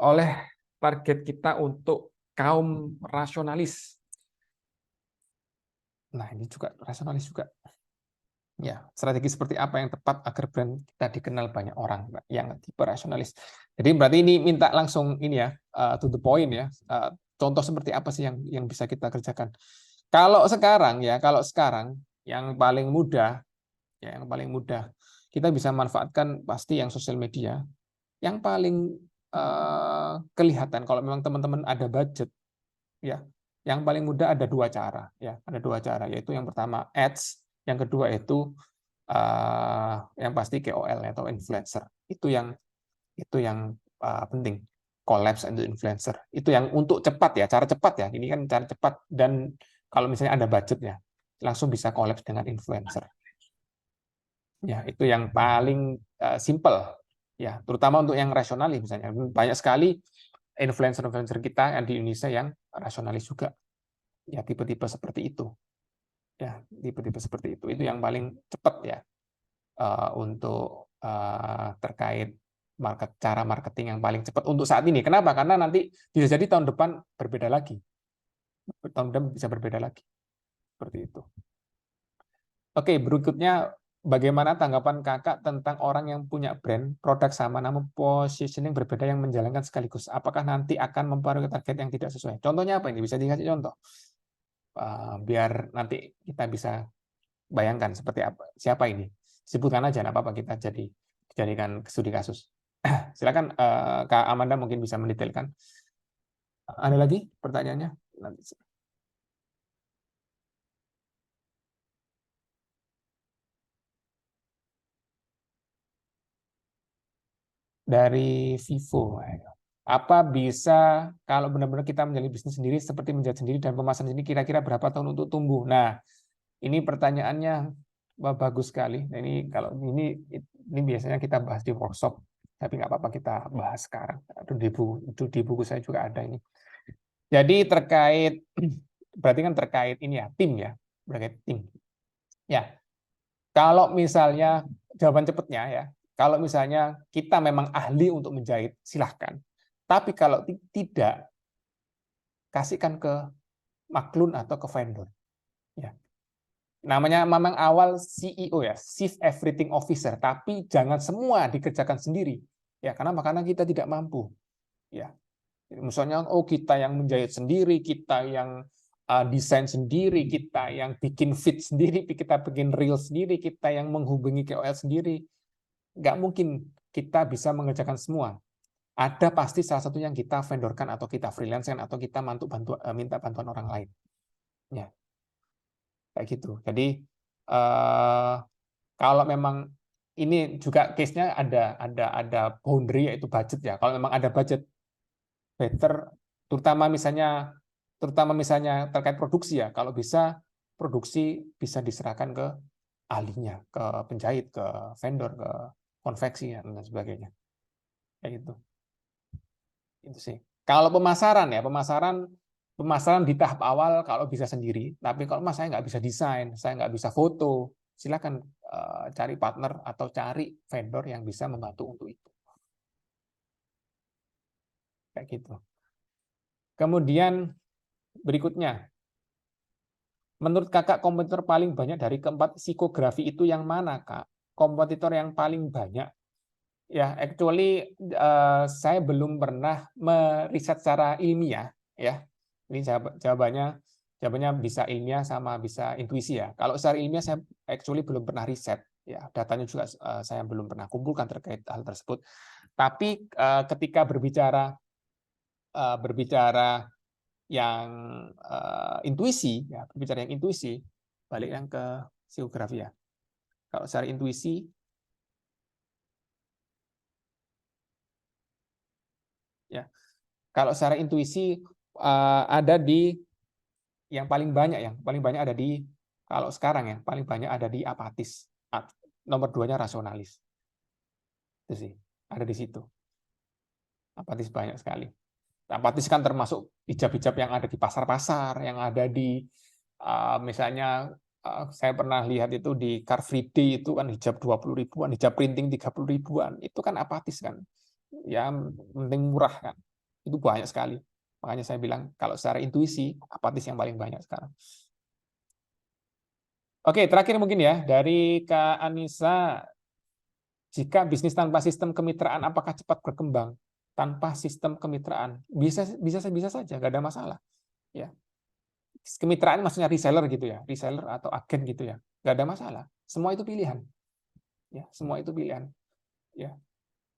oleh target kita untuk kaum rasionalis? Nah, ini juga rasionalis juga. Ya, strategi seperti apa yang tepat agar brand kita dikenal banyak orang, yang tipe rasionalis. Jadi berarti ini minta langsung ini ya, to the point ya. Contoh seperti apa sih yang bisa kita kerjakan? Kalau sekarang yang paling mudah, ya yang paling mudah kita bisa manfaatkan pasti yang sosial media. Yang paling kelihatan kalau memang teman-teman ada budget, ya. Yang paling mudah ada 2 cara, ya. Ada 2 cara, yaitu yang pertama ads, yang kedua itu yang pasti KOL atau influencer. Itu yang penting. Collabs and influencer. Itu yang untuk cepat ya, cara cepat ya. Ini kan cara cepat, dan kalau misalnya ada budgetnya, langsung bisa collabs dengan influencer. Ya, itu yang paling simple. Ya, terutama untuk yang rasionalis misalnya. Banyak sekali influencer-influencer kita yang di Indonesia yang rasionalis juga. Ya, tipe-tipe seperti itu. Ya, tipe-tipe seperti itu. Itu yang paling cepat ya untuk terkait cara marketing yang paling cepat untuk saat ini. Kenapa? Karena nanti bisa jadi tahun depan berbeda lagi. tahun depan bisa berbeda lagi. Seperti itu. Oke, berikutnya bagaimana tanggapan kakak tentang orang yang punya brand, produk sama namun positioning berbeda yang menjalankan sekaligus? Apakah nanti akan mempengaruhi target yang tidak sesuai? Contohnya apa ini? Bisa dikasih contoh? Biar nanti kita bisa bayangkan seperti apa, siapa ini. Sebutkan aja, nggak apa-apa, kita jadikan studi kasus. Silakan Kak Amanda mungkin bisa mendetailkan. Ada lagi pertanyaannya? Dari Vivo. Apa bisa kalau benar-benar kita menjalani bisnis sendiri seperti menjahit sendiri dan pemasaran sendiri kira-kira berapa tahun untuk tumbuh? Nah, ini pertanyaannya bagus sekali. Nah, ini kalau ini biasanya kita bahas di workshop, tapi nggak apa-apa kita bahas sekarang. Di buku saya juga ada ini. Jadi terkait berarti kan terkait ini ya, tim ya, terkait tim. Ya, kalau misalnya jawaban cepatnya ya, kalau misalnya kita memang ahli untuk menjahit, silahkan. Tapi kalau tidak, kasihkan ke maklun atau ke vendor. Ya. Namanya memang awal CEO ya, Chief Everything Officer, tapi jangan semua dikerjakan sendiri. Ya, karena kita tidak mampu. Ya. Misalnya kita yang menjahit sendiri, kita yang desain sendiri, kita yang bikin feed sendiri, kita bikin reel sendiri, kita yang menghubungi KOL sendiri. Nggak mungkin kita bisa mengerjakan semua. Ada pasti salah satu yang kita vendorkan atau kita freelance atau kita minta bantuan orang lain. Ya, kayak gitu. Jadi kalau memang ini juga case-nya ada boundary yaitu budget ya. Kalau memang ada budget, better terutama misalnya terkait produksi ya. Kalau bisa produksi bisa diserahkan ke ahlinya, ke penjahit, ke vendor, ke konveksi dan sebagainya. Kayak gitu. Itu sih. Kalau pemasaran ya, pemasaran di tahap awal kalau bisa sendiri. Tapi kalau mas saya nggak bisa desain, saya nggak bisa foto, silakan cari partner atau cari vendor yang bisa membantu untuk itu. Kayak gitu. Kemudian berikutnya, menurut kakak kompetitor paling banyak dari keempat psikografi itu yang mana, Kak? Kompetitor yang paling banyak? Ya, actually saya belum pernah meriset secara ilmiah ya. Ini jawabannya bisa ilmiah sama bisa intuisi ya. Kalau secara ilmiah saya actually belum pernah riset ya. Datanya juga saya belum pernah kumpulkan terkait hal tersebut. Tapi ketika berbicara yang intuisi, balik yang ke psikografi ya. Kalau secara intuisi ya. Kalau secara intuisi ada di yang paling banyak ada di kalau sekarang ya paling banyak ada di apatis. Nomor 2-nya rasionalis. Itu sih ada di situ. Apatis banyak sekali. Apatis kan termasuk hijab-hijab yang ada di pasar-pasar, yang ada di misalnya saya pernah lihat itu di Car Free Day itu kan hijab 20 ribuan, hijab printing 30 ribuan. Itu kan apatis kan. Ya penting murah kan. Itu banyak sekali. Makanya saya bilang kalau secara intuisi apatis yang paling banyak sekarang. Oke, terakhir mungkin ya dari Kak Anissa, jika bisnis tanpa sistem kemitraan apakah cepat berkembang? Tanpa sistem kemitraan bisa saja, nggak ada masalah. Ya, kemitraan maksudnya reseller gitu ya, reseller atau agen gitu ya, nggak ada masalah. Semua itu pilihan. Ya, semua itu pilihan. Ya,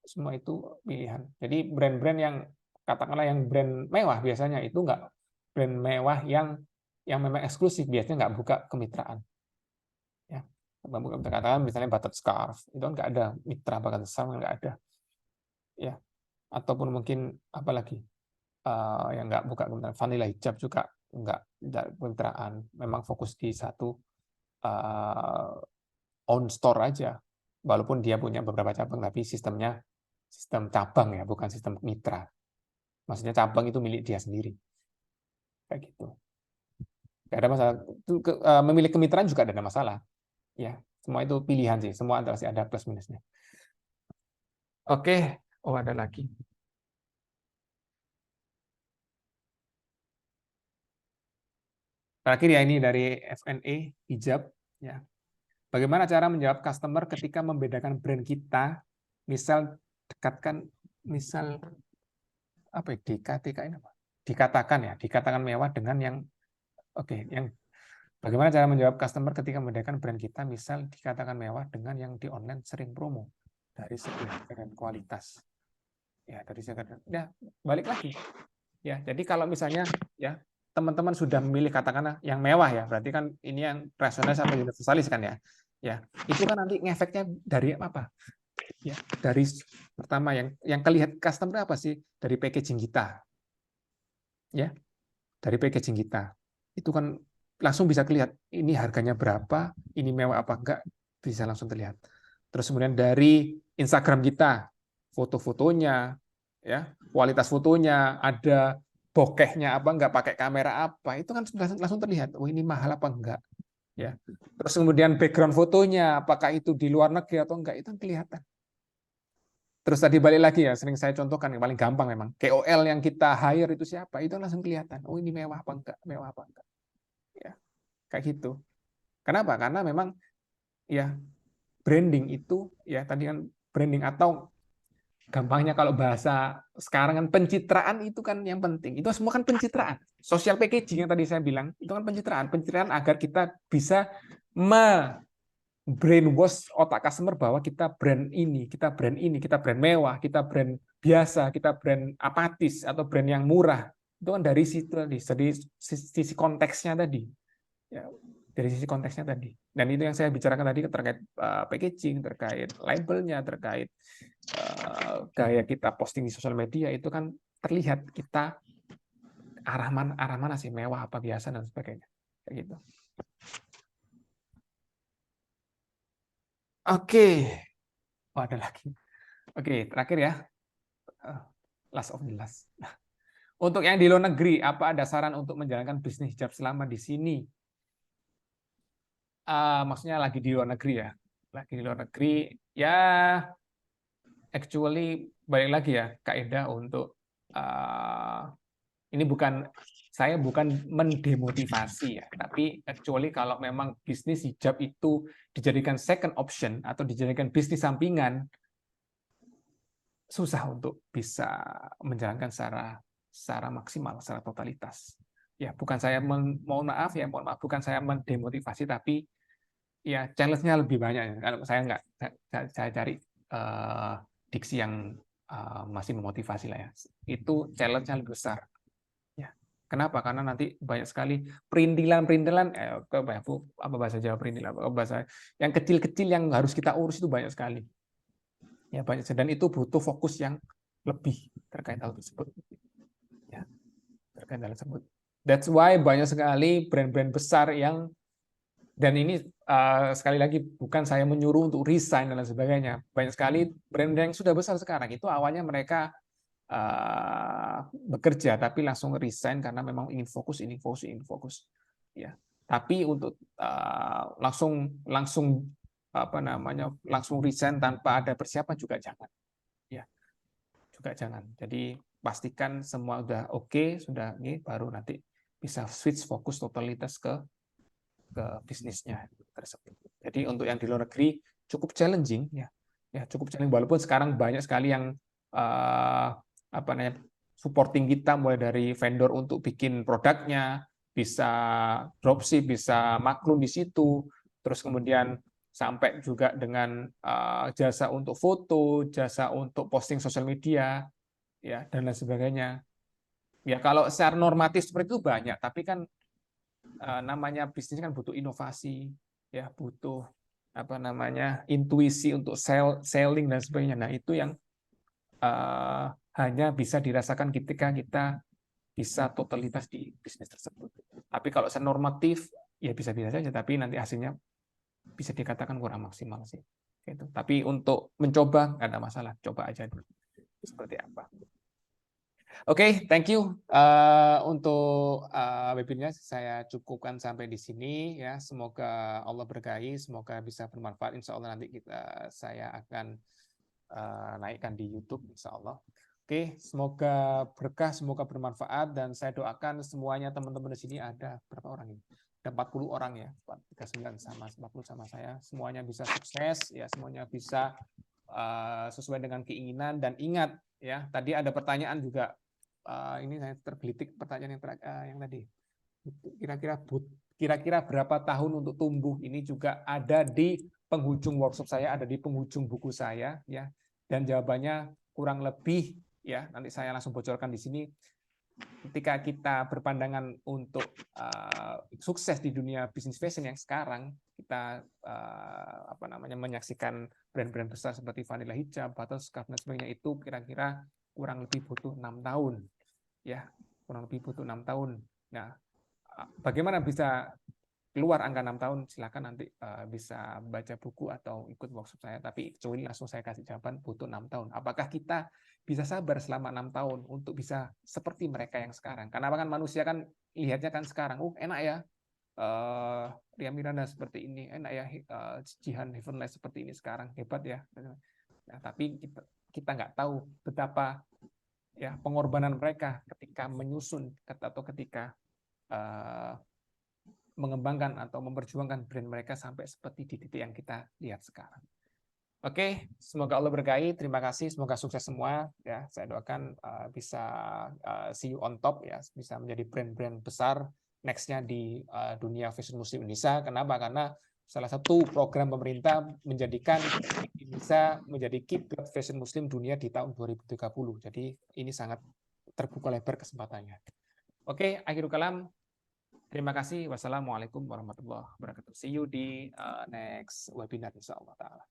semua itu pilihan. Jadi brand-brand yang katakanlah yang brand mewah biasanya itu nggak brand mewah yang memang eksklusif biasanya nggak buka kemitraan. Ya, katakan misalnya Buttered Scarf itu kan nggak ada mitra Buttered Scarf nggak ada. Ya, ataupun mungkin apalagi yang nggak buka kemitraan Vanilla Hijab juga nggak kemitraan. Memang fokus di satu own store aja. Walaupun dia punya beberapa cabang tapi sistem cabang ya, bukan sistem mitra. Maksudnya cabang itu milik dia sendiri. Kayak gitu. Gak ada masalah. Memilih kemitraan juga ada masalah. Ya, semua itu pilihan sih. Semua ada plus minusnya. Oke, oh ada lagi. Terakhir ya, ini dari FNA Hijab ya. Bagaimana cara menjawab customer ketika membedakan brand kita, misal misal apa ya, dikatakan mewah dengan yang yang bagaimana cara menjawab customer ketika membedakan brand kita, misal dikatakan mewah dengan yang di online sering promo dari segi harga dan kualitas. Ya, dari segi balik lagi. Ya, jadi kalau misalnya ya teman-teman sudah memilih katakanlah yang mewah ya, berarti kan ini yang rasionalis atau universalis kan ya. Ya, itu kan nanti ngefeknya dari apa? Ya, dari pertama yang kelihatan customer apa sih? Dari packaging kita. Ya, dari packaging kita. Itu kan langsung bisa kelihatan ini harganya berapa, ini mewah apa enggak, bisa langsung terlihat. Terus kemudian dari Instagram kita, foto-fotonya, ya, kualitas fotonya, ada bokehnya apa enggak, pakai kamera apa, itu kan langsung terlihat. Oh, ini mahal apa enggak, ya. Terus kemudian background fotonya, apakah itu di luar negeri atau enggak, itu kan kelihatan. Terus tadi balik lagi ya, sering saya contohkan yang paling gampang memang KOL yang kita hire itu siapa, itu langsung kelihatan. Oh, ini mewah apa enggak, mewah apa enggak, ya, kayak gitu. Kenapa? Karena memang ya branding itu ya tadi kan branding, atau gampangnya kalau bahasa sekarang kan pencitraan, itu kan yang penting. Itu semua kan pencitraan. Social packaging yang tadi saya bilang itu kan pencitraan agar kita bisa brainwash otak customer bahwa kita brand ini, kita brand ini, kita brand mewah, kita brand biasa, kita brand apatis atau brand yang murah. Itu kan dari situ tadi, dari sisi konteksnya tadi. Ya, dari sisi konteksnya tadi. Dan itu yang saya bicarakan tadi terkait packaging, terkait labelnya, terkait gaya kita posting di sosial media, itu kan terlihat kita arah mana sih, mewah apa biasa dan sebagainya. Kayak gitu. Oke. Oh, ada lagi. Oke, terakhir ya. Last of the last. Untuk yang di luar negeri, apa ada saran untuk menjalankan bisnis hijab selama di sini? Maksudnya lagi di luar negeri ya. Lagi di luar negeri, ya actually balik lagi ya, kaidah untuk ini saya bukan mendemotivasi ya, tapi actually kalau memang bisnis hijab itu dijadikan second option atau dijadikan bisnis sampingan, susah untuk bisa menjalankan secara maksimal, secara totalitas. Ya, bukan saya mohon maaf, bukan saya mendemotivasi, tapi ya challenge-nya lebih banyak. Kalau saya nggak, saya cari diksi yang masih memotivasi lah ya. Itu challenge-nya lebih besar. Ya. Kenapa? Karena nanti banyak sekali perintilan, apa bahasa Jawa perintilan, bahasa yang kecil-kecil yang harus kita urus itu banyak sekali. Ya, banyak, dan itu butuh fokus yang lebih terkait hal tersebut. Ya, terkait hal tersebut. That's why banyak sekali brand-brand besar yang, dan ini sekali lagi bukan saya menyuruh untuk resign dan lain sebagainya. Banyak sekali brand yang sudah besar sekarang itu awalnya mereka bekerja tapi langsung resign karena memang ingin fokus. Ya. Tapi untuk langsung resign tanpa ada persiapan juga jangan. Ya, juga jangan. Jadi pastikan semua udah oke, sudah ini baru nanti bisa switch fokus totalitas ke bisnisnya tersebut. Jadi untuk yang di luar negeri cukup challenging ya. Ya, cukup challenging walaupun sekarang banyak sekali yang supporting kita, mulai dari vendor untuk bikin produknya, bisa dropship, bisa maklum di situ, terus kemudian sampai juga dengan jasa untuk foto, jasa untuk posting sosial media, ya, dan lain sebagainya. Ya, kalau secara normatif seperti itu banyak, tapi kan namanya bisnis kan butuh inovasi, ya, butuh intuisi untuk selling dan sebagainya. Nah, itu yang hanya bisa dirasakan ketika kita bisa totalitas di bisnis tersebut. Tapi kalau secara normatif ya bisa-bisa saja, tapi nanti hasilnya bisa dikatakan kurang maksimal sih. Gitu. Tapi untuk mencoba nggak ada masalah, coba aja dulu seperti apa. Oke, thank you untuk webinarnya saya cukupkan sampai di sini ya. Semoga Allah berkahi, semoga bisa bermanfaat. Insya Allah nanti saya akan naikkan di YouTube, Insya Allah. Oke, semoga berkah, semoga bermanfaat, dan saya doakan semuanya teman-teman di sini ada berapa orang ini? Ada 40 orang ya, 39 sama 40 sama saya, semuanya bisa sukses ya, semuanya bisa sesuai dengan keinginan. Dan ingat ya, tadi ada pertanyaan juga, ini saya tergelitik pertanyaan yang tadi, kira-kira berapa tahun untuk tumbuh, ini juga ada di penghujung workshop saya, ada di penghujung buku saya ya, dan jawabannya kurang lebih ya, nanti saya langsung bocorkan di sini. Ketika kita berpandangan untuk sukses di dunia bisnis fashion yang sekarang, kita menyaksikan brand-brand besar seperti Vanilla Hijab, Butterscap dan sebagainya, itu kira-kira kurang lebih butuh 6 tahun ya, kurang lebih butuh 6 tahun. Nah, bagaimana bisa keluar angka 6 tahun? Silakan nanti bisa baca buku atau ikut workshop saya, tapi ini langsung saya kasih jawaban, butuh 6 tahun. Apakah kita bisa sabar selama 6 tahun untuk bisa seperti mereka yang sekarang? Karena kan manusia kan lihatnya kan sekarang, enak ya, Ria Miranda seperti ini, enak ya, Jihan Heavenly seperti ini sekarang, hebat ya. Nah, tapi kita nggak tahu betapa ya pengorbanan mereka ketika menyusun atau ketika mengembangkan atau memperjuangkan brand mereka sampai seperti di titik yang kita lihat sekarang. Oke, semoga Allah berkahi. Terima kasih, semoga sukses semua ya. Saya doakan bisa see you on top ya, bisa menjadi brand-brand besar next-nya di dunia fashion muslim Indonesia. Kenapa? Karena salah satu program pemerintah menjadikan Indonesia menjadi kiblat fashion muslim dunia di tahun 2030. Jadi ini sangat terbuka lebar kesempatannya. Oke, akhirul kalam. Terima kasih. Wassalamualaikum warahmatullahi wabarakatuh. See you di next webinar insyaallah taala.